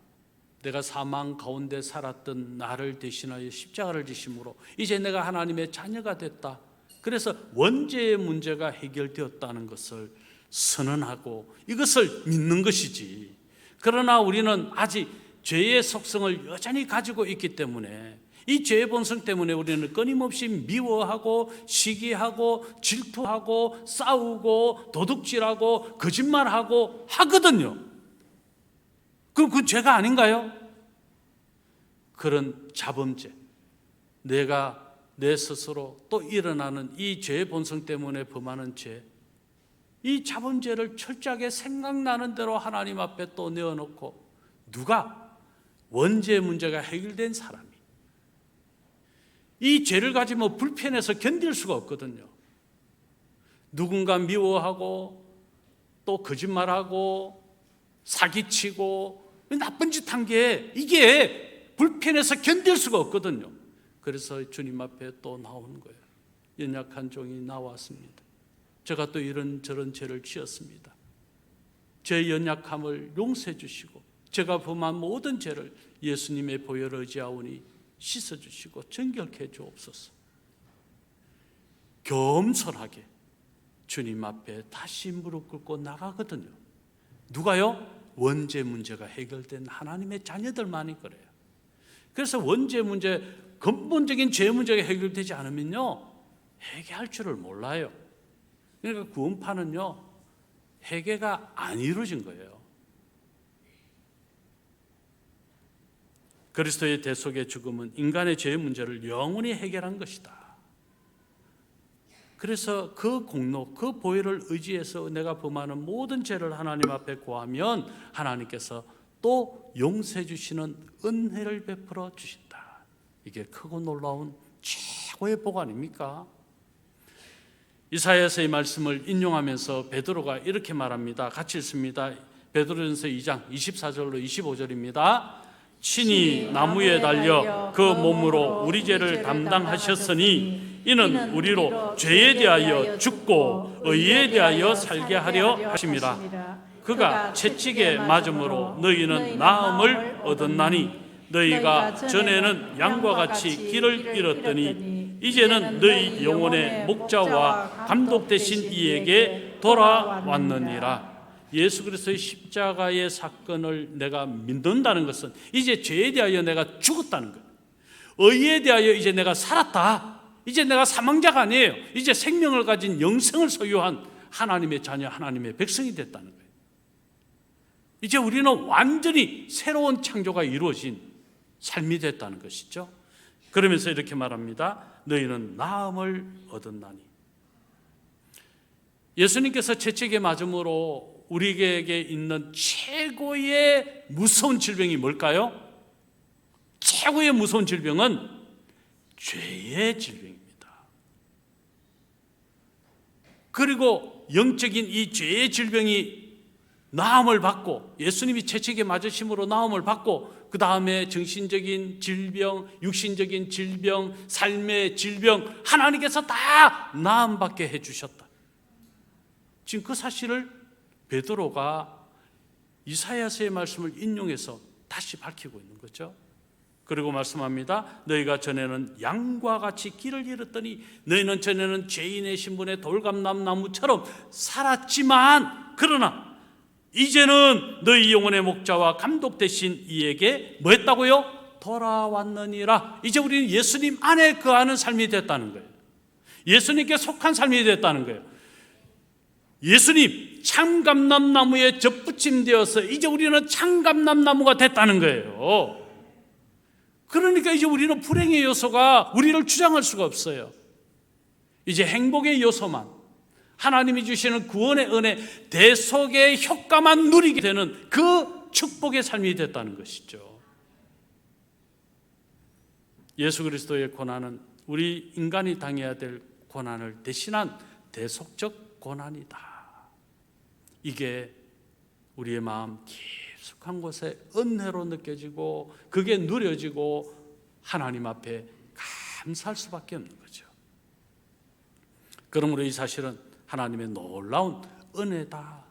내가 사망 가운데 살았던 나를 대신하여 십자가를 지심으로 이제 내가 하나님의 자녀가 됐다, 그래서 원죄의 문제가 해결되었다는 것을 선언하고 이것을 믿는 것이지, 그러나 우리는 아직 죄의 속성을 여전히 가지고 있기 때문에 이 죄의 본성 때문에 우리는 끊임없이 미워하고 시기하고 질투하고 싸우고 도둑질하고 거짓말하고 하거든요. 그럼 그건 죄가 아닌가요? 그런 자범죄, 내가 내 스스로 또 일어나는 이 죄의 본성 때문에 범하는 죄, 이 자범죄를 철저하게 생각나는 대로 하나님 앞에 또 내어놓고, 누가 원죄의 문제가 해결된 사람이 이 죄를 가지고 불편해서 견딜 수가 없거든요. 누군가 미워하고 또 거짓말하고 사기치고 나쁜 짓 한 게 이게 불편해서 견딜 수가 없거든요. 그래서 주님 앞에 또 나오는 거예요. 연약한 종이 나왔습니다. 제가 또 이런저런 죄를 지었습니다. 제 연약함을 용서해 주시고 제가 범한 모든 죄를 예수님의 보혈을 의지하오니 씻어주시고 정결케 주옵소서. 겸손하게 주님 앞에 다시 무릎 꿇고 나가거든요. 누가요? 원죄 문제가 해결된 하나님의 자녀들만이 그래요. 그래서 원죄 문제, 근본적인 죄 문제가 해결되지 않으면요, 회개할 줄을 몰라요. 그러니까 구원파는요, 회개가 안 이루어진 거예요. 그리스도의 대속의 죽음은 인간의 죄의 문제를 영원히 해결한 것이다. 그래서 그 공로, 그 보혈을 의지해서 내가 범하는 모든 죄를 하나님 앞에 고하면 하나님께서 또 용서해 주시는 은혜를 베풀어 주신다. 이게 크고 놀라운 최고의 복 아닙니까? 이사야서의 말씀을 인용하면서 베드로가 이렇게 말합니다. 같이 읽습니다. 베드로전서 2장 24절로 25절입니다. 친히 나무에 달려 그 몸으로 우리 죄를 담당하셨으니 이는 우리로 죄에 대하여 죽고 의에 대하여 살게 하려 하심이라. 그가 채찍에 맞음으로 너희는 나음을 얻었나니 너희가 전에는 양과 같이 길을 잃었더니 이제는 너희 영혼의 목자와 감독 되신 이에게 돌아왔느니라. 예수 그리스도의 십자가의 사건을 내가 믿는다는 것은 이제 죄에 대하여 내가 죽었다는 거예요. 의에 대하여 이제 내가 살았다. 이제 내가 사망자가 아니에요. 이제 생명을 가진 영생을 소유한 하나님의 자녀, 하나님의 백성이 됐다는 거예요. 이제 우리는 완전히 새로운 창조가 이루어진 삶이 됐다는 것이죠. 그러면서 이렇게 말합니다. 너희는 나음을 얻었나니. 예수님께서 채찍에 맞음으로 우리에게 있는 최고의 무서운 질병이 뭘까요? 최고의 무서운 질병은 죄의 질병입니다. 그리고 영적인 이 죄의 질병이 나음을 받고, 예수님이 채찍에 맞으심으로 나음을 받고, 그 다음에 정신적인 질병, 육신적인 질병, 삶의 질병, 하나님께서 다 나음받게 해주셨다. 지금 그 사실을 베드로가 이사야서의 말씀을 인용해서 다시 밝히고 있는 거죠. 그리고 말씀합니다. 너희가 전에는 양과 같이 길을 잃었더니 너희는 전에는 죄인의 신분의 돌감나무처럼 살았지만 그러나 이제는 너희 영혼의 목자와 감독 되신 이에게 뭐 했다고요? 돌아왔느니라. 이제 우리는 예수님 안에 거하는 삶이 됐다는 거예요. 예수님께 속한 삶이 됐다는 거예요. 예수님 참감람나무에 접붙임되어서 이제 우리는 참감람나무가 됐다는 거예요. 그러니까 이제 우리는 불행의 요소가 우리를 주장할 수가 없어요. 이제 행복의 요소만, 하나님이 주시는 구원의 은혜, 대속의 효과만 누리게 되는 그 축복의 삶이 됐다는 것이죠. 예수 그리스도의 고난은 우리 인간이 당해야 될 고난을 대신한 대속적 고난이다. 이게 우리의 마음 깊숙한 곳에 은혜로 느껴지고 그게 누려지고 하나님 앞에 감사할 수밖에 없는 거죠. 그러므로 이 사실은 하나님의 놀라운 은혜다.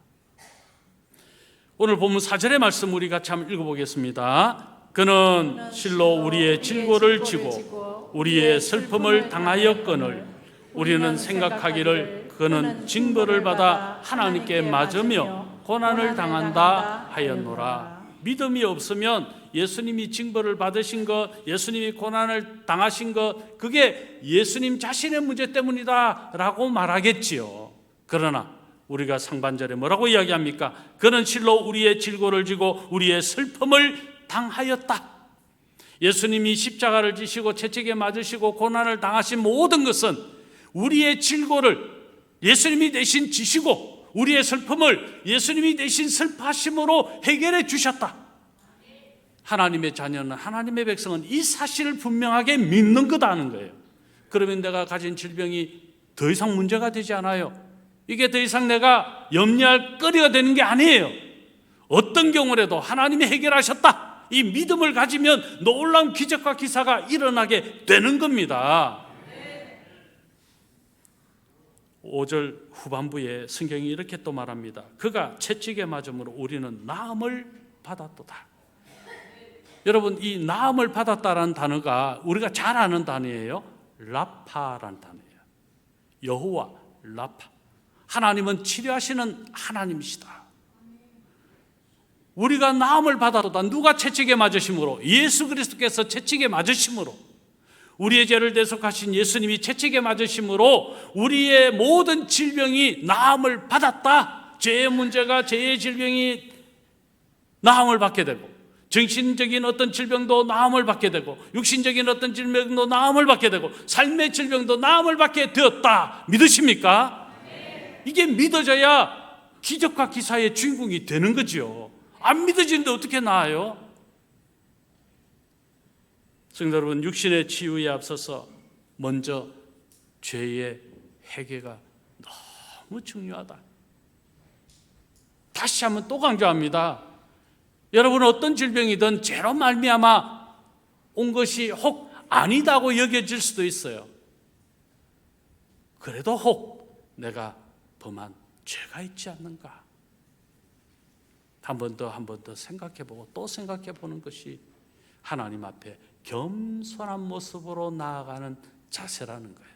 오늘 본문 4절의 말씀 우리 같이 한번 읽어보겠습니다. 그는 실로 우리의 질고를 지고 우리의 슬픔을 당하였거늘 우리는 생각하기를 그는 징벌을 받아 하나님께 맞으며 고난을 당한다 하였노라. 믿음이 없으면 예수님이 징벌을 받으신 것, 예수님이 고난을 당하신 것, 그게 예수님 자신의 문제 때문이다 라고 말하겠지요. 그러나 우리가 상반절에 뭐라고 이야기합니까? 그는 실로 우리의 질고를 지고 우리의 슬픔을 당하였다. 예수님이 십자가를 지시고 채찍에 맞으시고 고난을 당하신 모든 것은 우리의 질고를 예수님이 대신 지시고 우리의 슬픔을 예수님이 대신 슬퍼하심으로 해결해 주셨다. 하나님의 자녀는, 하나님의 백성은 이 사실을 분명하게 믿는 거다는 거예요. 그러면 내가 가진 질병이 더 이상 문제가 되지 않아요. 이게 더 이상 내가 염려할 거리가 되는 게 아니에요. 어떤 경우라도 하나님이 해결하셨다. 이 믿음을 가지면 놀라운 기적과 기사가 일어나게 되는 겁니다. 5절 후반부에 성경이 이렇게 또 말합니다. 그가 채찍에 맞음으로 우리는 나음을 받았도다. 여러분, 이 나음을 받았다라는 단어가 우리가 잘 아는 단어예요. 라파라는 단어예요. 여호와 라파. 하나님은 치료하시는 하나님이시다. 우리가 나음을 받았도다. 누가 채찍에 맞으심으로? 예수 그리스도께서 채찍에 맞으심으로, 우리의 죄를 대속하신 예수님이 채찍에 맞으심으로 우리의 모든 질병이 나음을 받았다. 죄의 문제가, 죄의 질병이 나음을 받게 되고, 정신적인 어떤 질병도 나음을 받게 되고, 육신적인 어떤 질병도 나음을 받게 되고, 삶의 질병도 나음을 받게 되었다. 믿으십니까? 이게 믿어져야 기적과 기사의 주인공이 되는 거죠. 안 믿어지는데 어떻게 나아요? 성도 여러분, 육신의 치유에 앞서서 먼저 죄의 회개가 너무 중요하다. 다시 한번 또 강조합니다. 여러분, 어떤 질병이든 죄로 말미암아 온 것이 혹 아니다고 여겨질 수도 있어요. 그래도 혹 내가 범한 죄가 있지 않는가? 한 번 더 생각해보고 또 생각해보는 것이 하나님 앞에 겸손한 모습으로 나아가는 자세라는 거예요.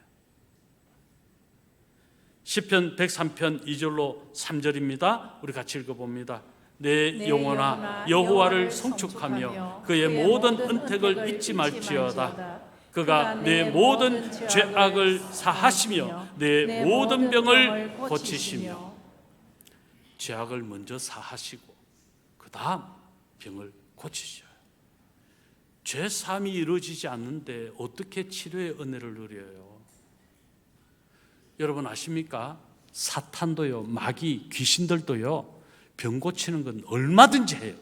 시편 103편 2절로 3절입니다. 우리 같이 읽어봅니다. 내 영혼아 여호와를 송축하며 그의 모든 은택을 잊지 말지어다. 그가 내 모든 죄악을 사하시며 내 모든 병을 고치시며. 죄악을 먼저 사하시고 그 다음 병을 고치셔요. 죄 사함이 이루어지지 않는데 어떻게 치료의 은혜를 누려요? 여러분 아십니까? 사탄도요, 마귀, 귀신들도요, 병 고치는 건 얼마든지 해요.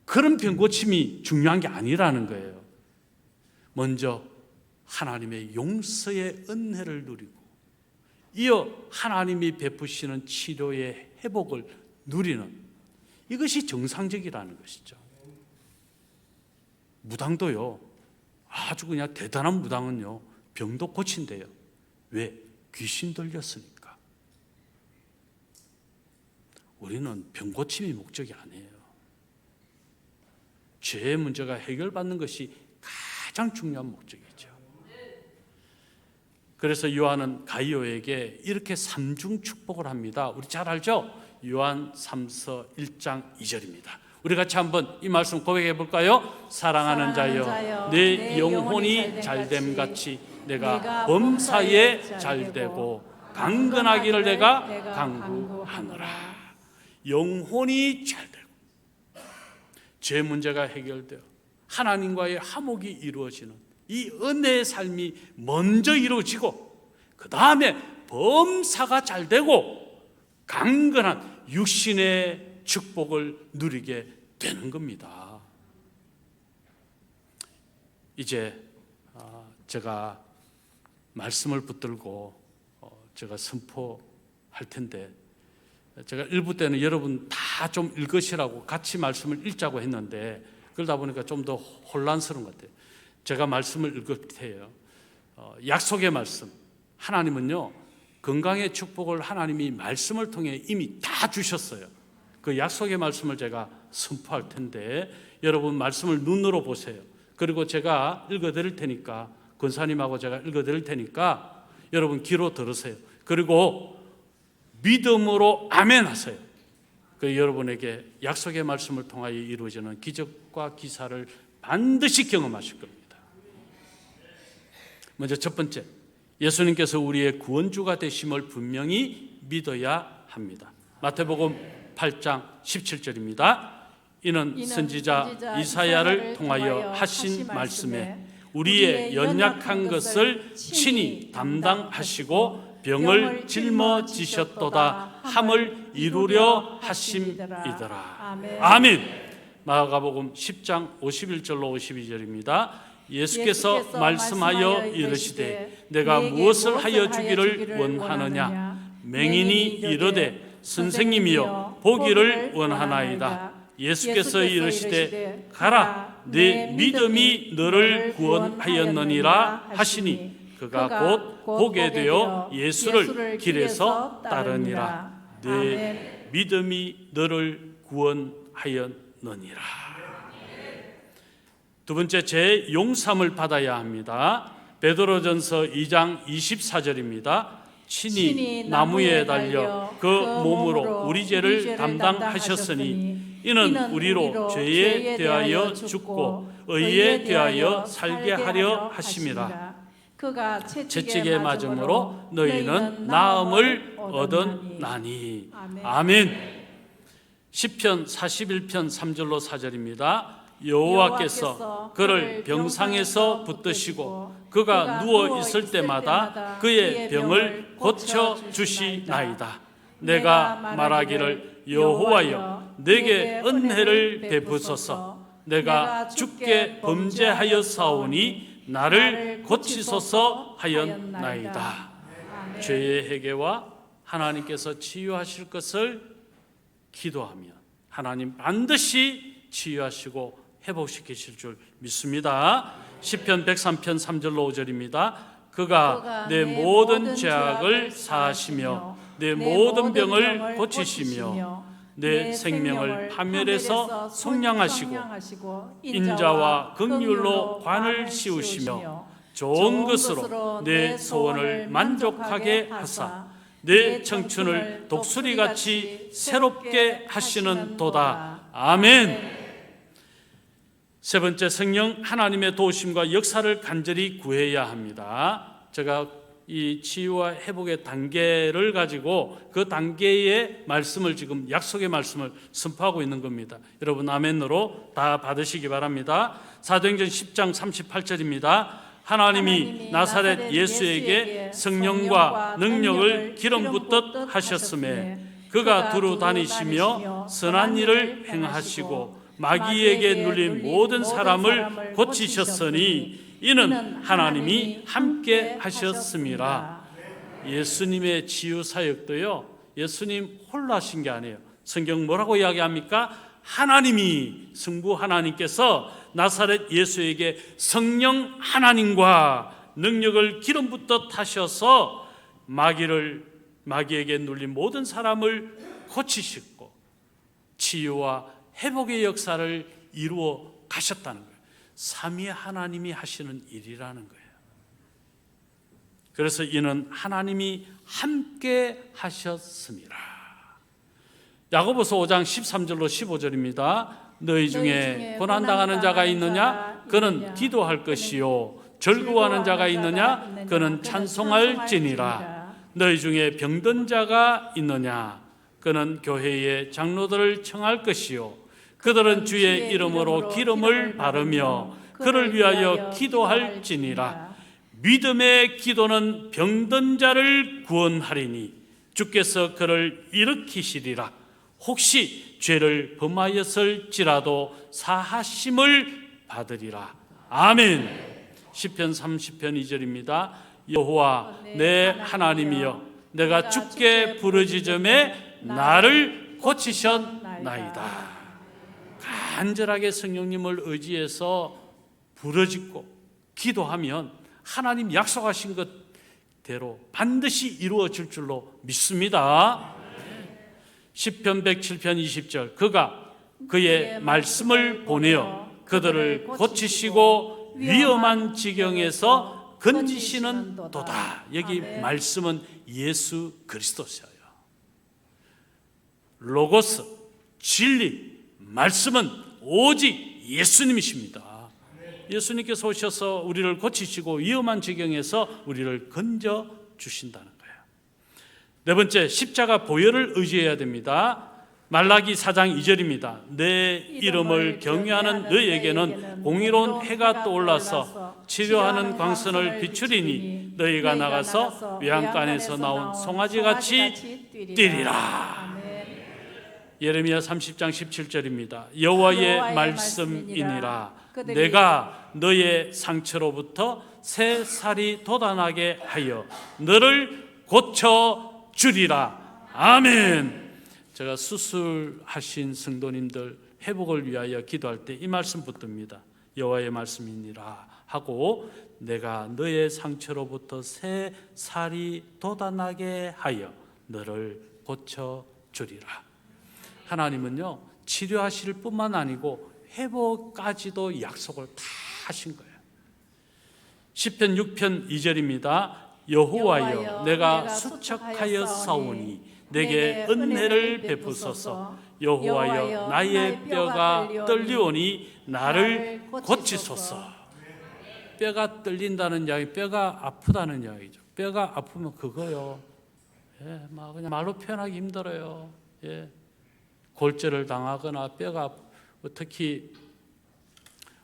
그런 병 고침이 중요한 게 아니라는 거예요. 먼저 하나님의 용서의 은혜를 누리고 이어 하나님이 베푸시는 치료의 회복을 누리는, 이것이 정상적이라는 것이죠. 무당도요, 아주 그냥 대단한 무당은요, 병도 고친대요. 왜? 귀신 들렸으니까. 우리는 병 고침이 목적이 아니에요. 죄의 문제가 해결받는 것이 가장 중요한 목적이죠. 그래서 요한은 가이오에게 이렇게 삼중 축복을 합니다. 우리 잘 알죠? 요한 3서 1장 2절입니다. 우리 같이 한번 이 말씀 고백해 볼까요? 사랑하는 자여, 내 영혼이 잘됨 같이 내가 범사에 잘되고 강건하기를 내가 간구하노라. 영혼이 잘되고 죄 문제가 해결되어 하나님과의 화목이 이루어지는 이 은혜의 삶이 먼저 이루어지고, 그 다음에 범사가 잘되고 강건한 육신의 축복을 누리게 되는 겁니다. 이제 제가 말씀을 붙들고 제가 선포할 텐데, 제가 일부 때는 여러분 다 좀 읽으시라고 같이 말씀을 읽자고 했는데 그러다 보니까 좀 더 혼란스러운 것 같아요. 제가 말씀을 읽을 테요. 약속의 말씀, 하나님은요 건강의 축복을 하나님이 말씀을 통해 이미 다 주셨어요. 그 약속의 말씀을 제가 선포할 텐데 여러분 말씀을 눈으로 보세요. 그리고 제가 읽어드릴 테니까, 권사님하고 제가 읽어드릴 테니까 여러분 귀로 들으세요. 그리고 믿음으로 아멘 하세요. 그 여러분에게 약속의 말씀을 통하여 이루어지는 기적과 기사를 반드시 경험하실 겁니다. 먼저 첫 번째, 예수님께서 우리의 구원주가 되심을 분명히 믿어야 합니다. 마태복음 8장 17절입니다. 이는 선지자 이사야를 통하여 하신 말씀에 우리의 연약한 것을 친히 담당하시고 병을 짊어지셨도다 함을 이루려 하심이더라. 아멘. 마가복음 10장 51절로 52절입니다. 예수께서 말씀하여 이르시되 내가 무엇을 하여 주기를 원하느냐? 맹인이 이르되 선생님이여 보기를 원하나이다. 예수께서 이르시되 가라, 네 믿음이 너를 구원하였느니라 하시니 그가 곧 보게 되어 예수를 길에서 따르니라. 네 믿음이 너를 구원하였느니라. 두 번째, 제 용삼을 받아야 합니다. 베드로전서 2장 24절입니다. 친히 나무에 달려 그 몸으로 우리 죄를 담당하셨으니 이는 우리로 죄에 대하여 죽고 의에 대하여 살게 하려 하심이라. 채찍에 맞음으로 너희는 나음을 얻었나니. 아멘. 시편 41편 3절로 4절입니다. 여호와께서 그를 병상에서 붙드시고 그가 누워 있을 때마다 그의 병을 고쳐 주시나이다. 내가 말하기를 여호와여 내게 은혜를 베푸소서. 내가 주께 범죄하였사오니 나를 고치소서 하였나이다. 죄의 회개와 하나님께서 치유하실 것을 기도하면 하나님 반드시 치유하시고 회복시키실 줄 믿습니다. 시편 103편 3절로 5절입니다. 그가 내 모든 죄악을 사하시며 내 모든 병을 고치시며 내 생명을 파멸에서 속량하시고 인자와 긍휼로 관을 씌우시며 좋은 것으로 내 소원을 만족하게 하사 내 청춘을 독수리같이 새롭게 하시는 도다. 아멘. 세 번째, 성령 하나님의 도우심과 역사를 간절히 구해야 합니다. 제가 이 치유와 회복의 단계를 가지고 그 단계의 말씀을 지금 약속의 말씀을 선포하고 있는 겁니다. 여러분 아멘으로 다 받으시기 바랍니다. 사도행전 10장 38절입니다. 하나님이 나사렛 예수에게 성령과 능력을 기름 붓듯 하셨음에 그가 두루 다니시며 선한 일을 행하시고 마귀에게 눌린 모든 사람을 고치셨으니 이는 하나님이 함께 하셨음이라. 예수님의 치유 사역도요, 예수님 홀로 하신 게 아니에요. 성경 뭐라고 이야기합니까? 하나님이, 성부 하나님께서 나사렛 예수에게 성령 하나님과 능력을 기름 붓듯 하셔서 마귀에게 눌린 모든 사람을 고치시고 치유와 회복의 역사를 이루어 가셨다는 거예요. 삼위 하나님이 하시는 일이라는 거예요. 그래서 이는 하나님이 함께 하셨습니다. 야고보서 5장 13절로 15절입니다. 너희 중에 고난당하는 자가 있느냐? 그는 기도할 것이요 즐거워하는 자가 있느냐? 그는 찬송할지니라. 너희 중에 병든 자가 있느냐? 그는 교회의 장로들을 청할 것이요 그들은 주의 이름으로 기름을 바르며 그를 위하여 기도할지니라. 믿음의 기도는 병든 자를 구원하리니 주께서 그를 일으키시리라. 혹시 죄를 범하였을지라도 사하심을 받으리라. 아멘. 시편 30편 2절입니다. 여호와 내 하나님이여 내가 주께 부르짖음에 나를 고치셨나이다. 간절하게 성령님을 의지해서 부르짖고 기도하면 하나님 약속하신 것대로 반드시 이루어질 줄로 믿습니다. 시편 107편 20절 그가 그의 말씀을 보내어 그들을 고치시고 위험한 지경에서 건지시는 도다. 여기 말씀은 예수 그리스도셔요. 로고스, 진리, 말씀은 오직 예수님이십니다. 예수님께서 오셔서 우리를 고치시고 위험한 지경에서 우리를 건져 주신다는 거예요. 네 번째, 십자가 보혈을 의지해야 됩니다. 말라기 4장 2절입니다. 내 이름을 경외하는 너희에게는 공의로운 해가 떠올라서 치료하는 광선을 비추리니 너희가 나가서 외양간에서 나온 송아지같이 뛰리라. 예레미야 30장 17절입니다. 여호와의 말씀이니라. 내가 너의 상처로부터 새 살이 돋아나게 하여 너를 고쳐 주리라. 아멘. 제가 수술하신 성도님들 회복을 위하여 기도할 때 이 말씀 붙듭니다. 여호와의 말씀이니라 하고 내가 너의 상처로부터 새 살이 돋아나게 하여 너를 고쳐 주리라. 하나님은요 치료하실 뿐만 아니고 회복까지도 약속을 다 하신 거예요. 시편 6편 2절입니다. 여호와여 내가 수척하여 싸우니 내게 은혜를 베푸소서. 여호와여 나의 뼈가 떨리오니 나를 고치소서. 뼈가 떨린다는 이야기, 뼈가 아프다는 이야기죠. 뼈가 아프면 그거요. 막 그냥 말로 표현하기 힘들어요. 골절을 당하거나 뼈가 특히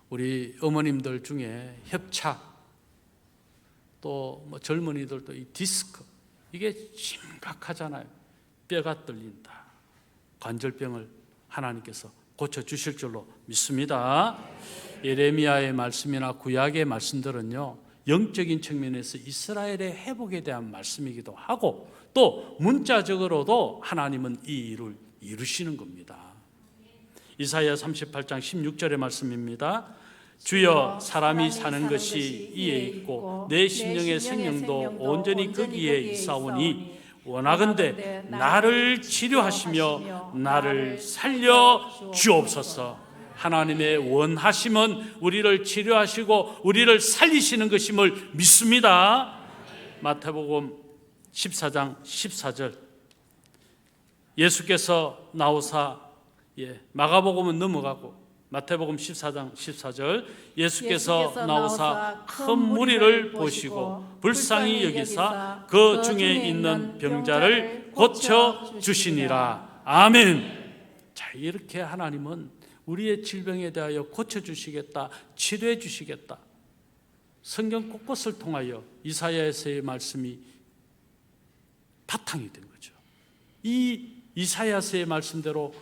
우리 어머님들 중에 협착 또 뭐 젊은이들도 이 디스크 이게 심각하잖아요. 뼈가 떨린다. 관절병을 하나님께서 고쳐주실 줄로 믿습니다. 예레미야의 말씀이나 구약의 말씀들은요 영적인 측면에서 이스라엘의 회복에 대한 말씀이기도 하고 또 문자적으로도 하나님은 이 일을 이루시는 겁니다. 이사야 38장 16절의 말씀입니다. 주여 사람이 사는 것이 이에 있고 내 심령의 생명도 온전히 거기에 있사오니 원하건대 나를 치료하시며 나를 살려 주옵소서. 하나님의 원하심은 우리를 치료하시고 우리를 살리시는 것임을 믿습니다. 마태복음 14장 14절 예수께서 나오사 마가복음은 넘어가고 마태복음 14장 14절 예수께서 나오사 큰 무리를 보시고 불쌍히 여기사 그 중에 있는 병자를 고쳐주시니라. 아멘. 자, 이렇게 하나님은 우리의 질병에 대하여 고쳐주시겠다, 치료해 주시겠다. 성경 곳곳을 통하여 이사야서의 말씀이 바탕이 된 거죠. 이 이사야서의 말씀대로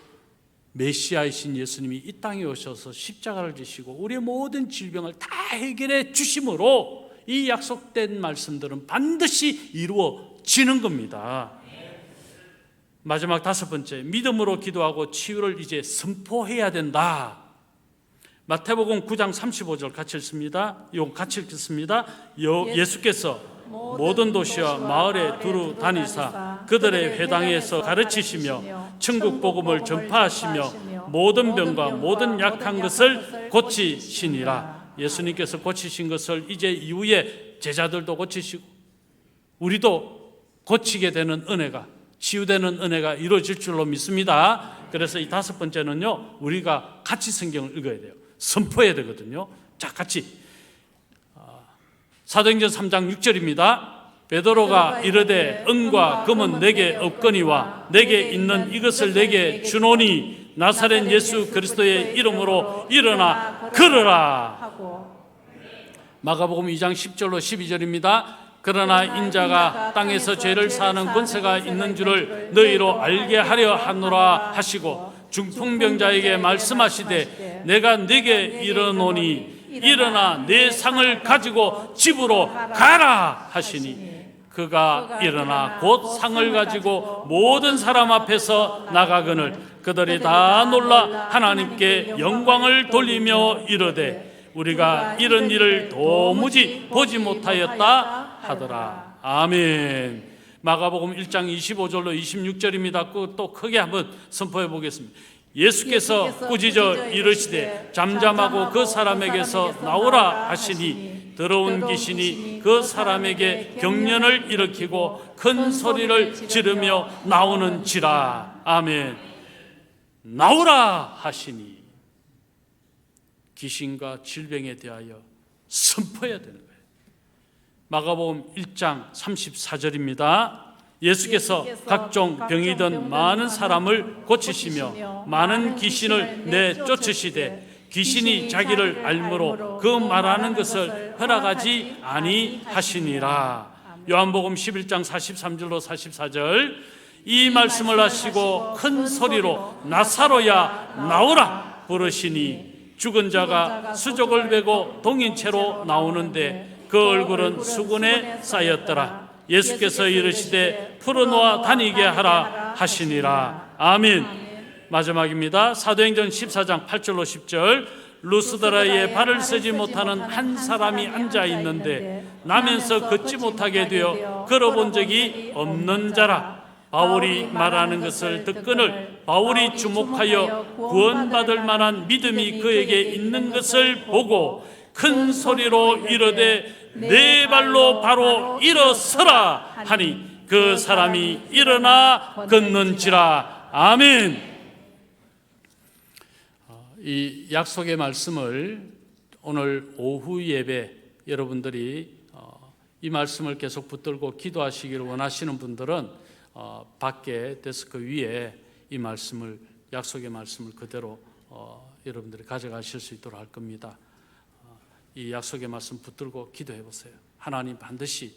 메시아이신 예수님이 이 땅에 오셔서 십자가를 지시고 우리의 모든 질병을 다 해결해 주심으로 이 약속된 말씀들은 반드시 이루어지는 겁니다. 마지막 다섯 번째, 믿음으로 기도하고 치유를 이제 선포해야 된다. 마태복음 9장 35절 같이 읽습니다. 이거 같이 읽겠습니다. 예수께서 모든 도시와 마을에 두루 다니사 그들의 회당에서 가르치시며 천국 복음을 전파하시며 모든 병과 모든 약한 것을 고치시니라. 예수님께서 고치신 것을 이제 이후에 제자들도 고치시고 우리도 고치게 되는 은혜가, 치유되는 은혜가 이루어질 줄로 믿습니다. 그래서 이 다섯 번째는요, 우리가 같이 성경을 읽어야 돼요. 선포해야 되거든요. 자, 같이 사도행전 3장 6절입니다. 베드로가 이르되 은과 금은 내게 없거니와 내게 있는 이것을 내게 주노니 나사렛 예수 그리스도의 이름으로 일어나 걸으라. 마가복음 2장 10절로 12절입니다. 그러나 인자가 땅에서 죄를 사하는 권세가 있는 줄을 너희로 알게 하려 하노라 하시고 중풍병자에게 말씀하시되 내가 네게 이르노니 일어나 내 상을 가지고 집으로 가라 하시니 그가 일어나 곧 상을 가지고 모든 사람 앞에서 나가거늘 그들이 다 놀라 하나님께 영광을 돌리며 이르되 우리가 이런 일을 도무지 보지 못하였다 하더라. 아멘. 마가복음 1장 25절로 26절입니다. 또 크게 한번 선포해 보겠습니다. 예수께서 꾸짖어 이르시되 잠잠하고 그 사람에게서 나오라 하시니 더러운 귀신이 그 사람에게 경련을 일으키고 큰 소리를 지르며 나오는지라. 아멘. 나오라 하시니 귀신과 질병에 대하여 선포해야 되는 거예요. 마가복음 1장 34절입니다. 예수께서 각종 병이든 많은 사람을 고치시며 많은 귀신을 내쫓으시되 귀신이 자기를 알므로 그 말하는 것을 허락하지 아니하시니라. 요한복음 11장 43절로 44절 이 말씀을 하시고 큰 소리로 나사로야 나오라 부르시니 죽은 자가 수족을 베고 동인 채로 나오는데 그 얼굴은 수군에 쌓였더라. 예수께서 이르시되 풀어놓아 다니게 하라 하시니라. 아멘. 마지막입니다. 사도행전 14장 8절로 10절 루스드라에 발을 쓰지 못하는 한 사람이 앉아 있는데 나면서 걷지 못하게 되어 걸어본 적이 없는 자라. 바울이 말하는 것을 듣거늘 바울이 주목하여 구원받을 만한 믿음이 그에게 있는 것을 보고 큰 소리로 이르되 네 발로 바로 일어서라 하니 그 사람이 일어나 걷는지라. 아멘. 이 약속의 말씀을 오늘 오후 예배 여러분들이 이 말씀을 계속 붙들고 기도하시기를 원하시는 분들은 밖에 데스크 위에 이 말씀을 약속의 말씀을 그대로 여러분들이 가져가실 수 있도록 할 겁니다. 이 약속의 말씀 붙들고 기도해 보세요. 하나님 반드시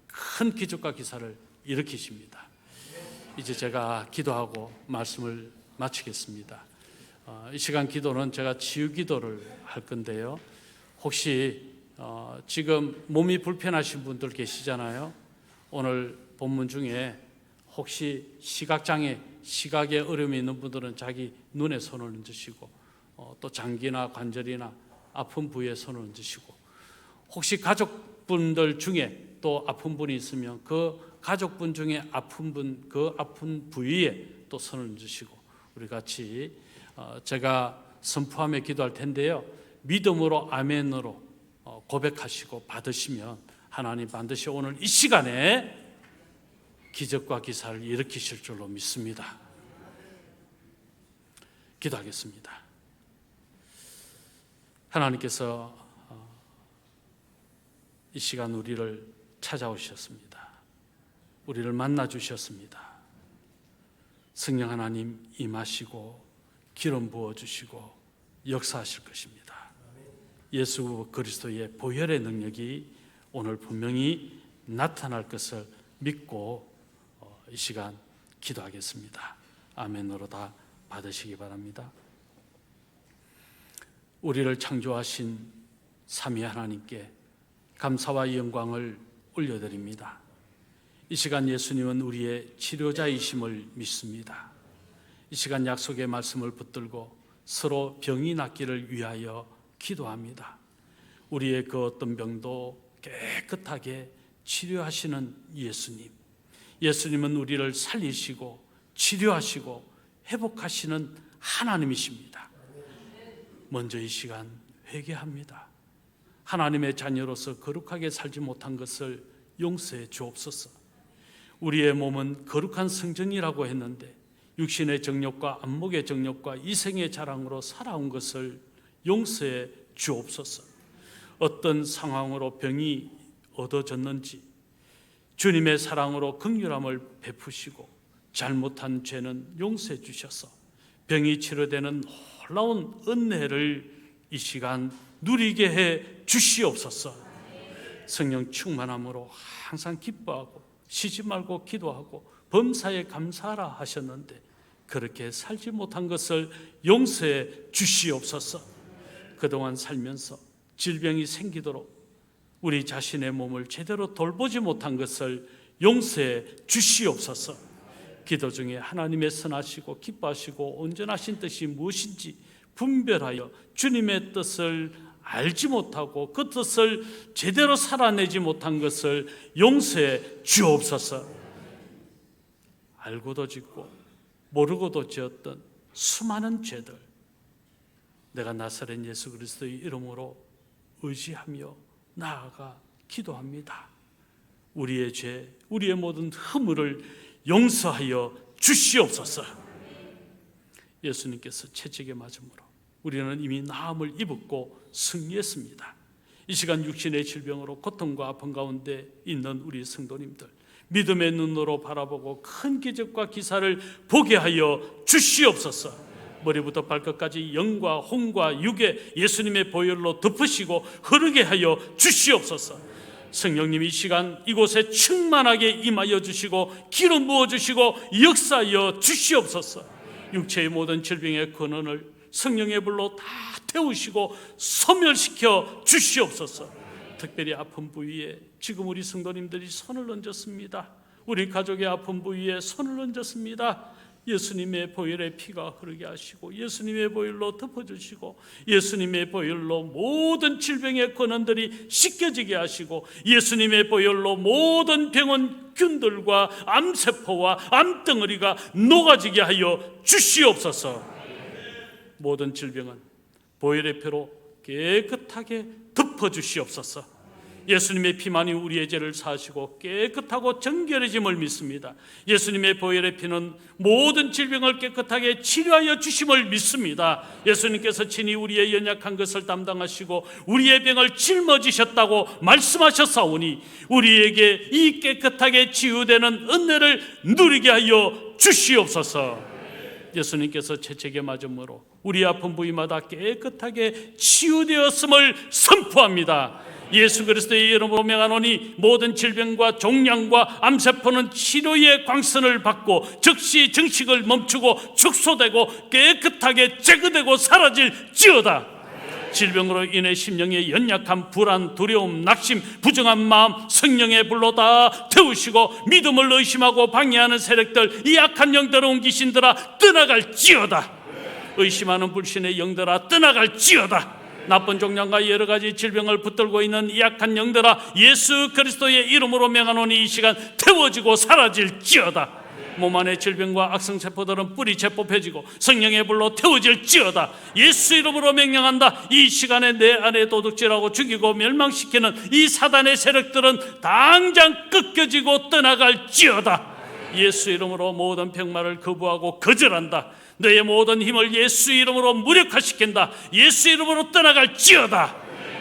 큰 기적과 기사를 일으키십니다. 이제 제가 기도하고 말씀을 마치겠습니다. 이 시간 기도는 제가 치유 기도를 할 건데요. 혹시 지금 몸이 불편하신 분들 계시잖아요. 오늘 본문 중에 혹시 시각장애, 시각에 어려움이 있는 분들은 자기 눈에 손을 얹으시고 또 장기나 관절이나 아픈 부위에 손을 얹으시고 혹시 가족분들 중에 또 아픈 분이 있으면 그 가족분 중에 아픈 분, 그 아픈 부위에 또 손을 얹으시고 우리 같이 제가 선포하며 기도할 텐데요. 믿음으로 아멘으로 고백하시고 받으시면 하나님 반드시 오늘 이 시간에 기적과 기사를 일으키실 줄로 믿습니다. 기도하겠습니다. 하나님께서 이 시간 우리를 찾아오셨습니다. 우리를 만나 주셨습니다. 성령 하나님 임하시고 기름 부어주시고 역사하실 것입니다. 예수 그리스도의 보혈의 능력이 오늘 분명히 나타날 것을 믿고 이 시간 기도하겠습니다. 아멘으로 다 받으시기 바랍니다. 우리를 창조하신 삼위 하나님께 감사와 영광을 올려드립니다. 이 시간 예수님은 우리의 치료자이심을 믿습니다. 이 시간 약속의 말씀을 붙들고 서로 병이 낫기를 위하여 기도합니다. 우리의 그 어떤 병도 깨끗하게 치료하시는 예수님. 예수님은 우리를 살리시고 치료하시고 회복하시는 하나님이십니다. 먼저 이 시간 회개합니다. 하나님의 자녀로서 거룩하게 살지 못한 것을 용서해 주옵소서. 우리의 몸은 거룩한 성전이라고 했는데 육신의 정욕과 안목의 정욕과 이생의 자랑으로 살아온 것을 용서해 주옵소서. 어떤 상황으로 병이 얻어졌는지 주님의 사랑으로 긍휼함을 베푸시고 잘못한 죄는 용서해 주셔서 병이 치료되는 놀라운 은혜를 이 시간 누리게 해 주시옵소서. 성령 충만함으로 항상 기뻐하고 쉬지 말고 기도하고 범사에 감사하라 하셨는데 그렇게 살지 못한 것을 용서해 주시옵소서. 그동안 살면서 질병이 생기도록 우리 자신의 몸을 제대로 돌보지 못한 것을 용서해 주시옵소서. 기도 중에 하나님의 선하시고 기뻐하시고 온전하신 뜻이 무엇인지 분별하여 주님의 뜻을 알지 못하고 그 뜻을 제대로 살아내지 못한 것을 용서해 주옵소서. 알고도 짓고 모르고도 지었던 수많은 죄들, 내가 나사렛 예수 그리스도의 이름으로 의지하며 나아가 기도합니다. 우리의 죄, 우리의 모든 허물을 용서하여 주시옵소서. 예수님께서 채찍에 맞음으로 우리는 이미 나음을 입었고 승리했습니다. 이 시간 육신의 질병으로 고통과 아픔 가운데 있는 우리 성도님들, 믿음의 눈으로 바라보고 큰 기적과 기사를 보게 하여 주시옵소서. 머리부터 발끝까지 영과 혼과 육에 예수님의 보혈로 덮으시고 흐르게 하여 주시옵소서. 성령님 이 시간 이곳에 충만하게 임하여 주시고 기름 부어 주시고 역사하여 주시옵소서. 육체의 모든 질병의 근원을 성령의 불로 다 태우시고 소멸시켜 주시옵소서. 특별히 아픈 부위에 지금 우리 성도님들이 손을 얹었습니다. 우리 가족의 아픈 부위에 손을 얹었습니다. 예수님의 보혈의 피가 흐르게 하시고 예수님의 보혈로 덮어주시고 예수님의 보혈로 모든 질병의 근원들이 씻겨지게 하시고 예수님의 보혈로 모든 병원균들과 암세포와 암덩어리가 녹아지게 하여 주시옵소서. 모든 질병은 보혈의 피로 깨끗하게 덮어주시옵소서. 예수님의 피만이 우리의 죄를 사하시고 깨끗하고 정결해짐을 믿습니다. 예수님의 보혈의 피는 모든 질병을 깨끗하게 치료하여 주심을 믿습니다. 예수님께서 친히 우리의 연약한 것을 담당하시고 우리의 병을 짊어지셨다고 말씀하셨사오니 우리에게 이 깨끗하게 치유되는 은혜를 누리게 하여 주시옵소서. 예수님께서 채찍에 맞음으로 우리 아픈 부위마다 깨끗하게 치유되었음을 선포합니다. 예수 그리스도의 이름으로 명하노니 모든 질병과 종양과 암세포는 치료의 광선을 받고 즉시 증식을 멈추고 축소되고 깨끗하게 제거되고 사라질지어다. 질병으로 인해 심령의 연약함, 불안, 두려움, 낙심, 부정한 마음 성령의 불로 다 태우시고 믿음을 의심하고 방해하는 세력들, 이 악한 영더러운 귀신들아 떠나갈지어다. 의심하는 불신의 영들아 떠나갈지어다. 나쁜 종양과 여러 가지 질병을 붙들고 있는 이 악한 영들아 예수 그리스도의 이름으로 명하노니 이 시간 태워지고 사라질지어다. 몸 안의 질병과 악성세포들은 뿌리채 뽑혀지고 성령의 불로 태워질지어다. 예수 이름으로 명령한다. 이 시간에 내 안에 도둑질하고 죽이고 멸망시키는 이 사단의 세력들은 당장 꺾여지고 떠나갈지어다. 예수 이름으로 모든 병마를 거부하고 거절한다. 너의 모든 힘을 예수 이름으로 무력화시킨다. 예수 이름으로 떠나갈지어다.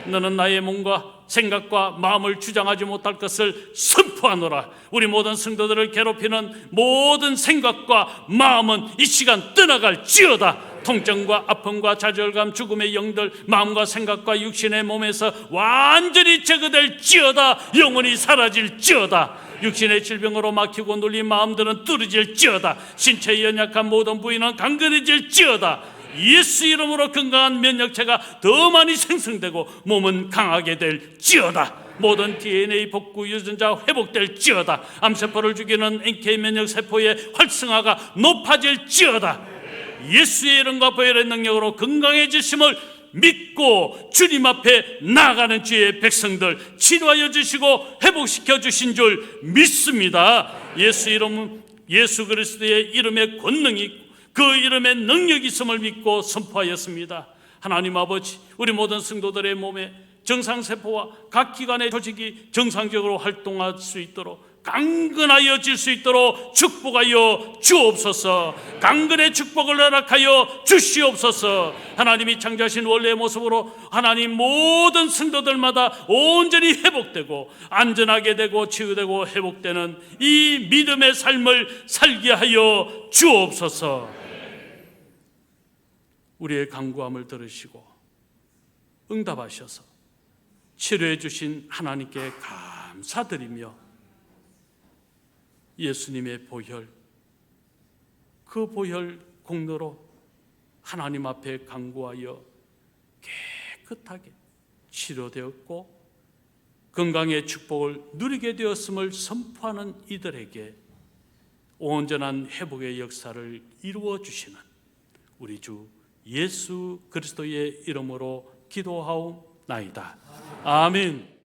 너는 나의 몸과 생각과 마음을 주장하지 못할 것을 선포하노라. 우리 모든 성도들을 괴롭히는 모든 생각과 마음은 이 시간 떠나갈지어다. 통증과 아픔과 좌절감, 죽음의 영들 마음과 생각과 육신의 몸에서 완전히 제거될지어다. 영원히 사라질지어다. 육신의 질병으로 막히고 눌린 마음들은 뚫어질지어다. 신체의 연약한 모든 부위는 강건해질지어다. 예수 이름으로 건강한 면역체가 더 많이 생성되고 몸은 강하게 될지어다. 모든 DNA 복구 유전자 회복될지어다. 암세포를 죽이는 NK 면역세포의 활성화가 높아질지어다. 예수의 이름과 보혈의 능력으로 건강해지심을 믿고 주님 앞에 나아가는 주의 백성들 치료하여 주시고 회복시켜 주신 줄 믿습니다. 예수 이름, 예수 그리스도의 이름에 권능이 있고 그 이름에 능력이 있음을 믿고 선포하였습니다. 하나님 아버지, 우리 모든 성도들의 몸에 정상세포와 각 기관의 조직이 정상적으로 활동할 수 있도록 강건하여질 수 있도록 축복하여 주옵소서. 강건의 축복을 허락하여 주시옵소서. 하나님이 창조하신 원래의 모습으로 하나님 모든 성도들마다 온전히 회복되고 안전하게 되고 치유되고 회복되는 이 믿음의 삶을 살게 하여 주옵소서. 우리의 간구함을 들으시고 응답하셔서 치료해 주신 하나님께 감사드리며 예수님의 보혈, 그 보혈 공로로 하나님 앞에 간구하여 깨끗하게 치료되었고 건강의 축복을 누리게 되었음을 선포하는 이들에게 온전한 회복의 역사를 이루어 주시는 우리 주 예수 그리스도의 이름으로 기도하옵나이다. 아멘.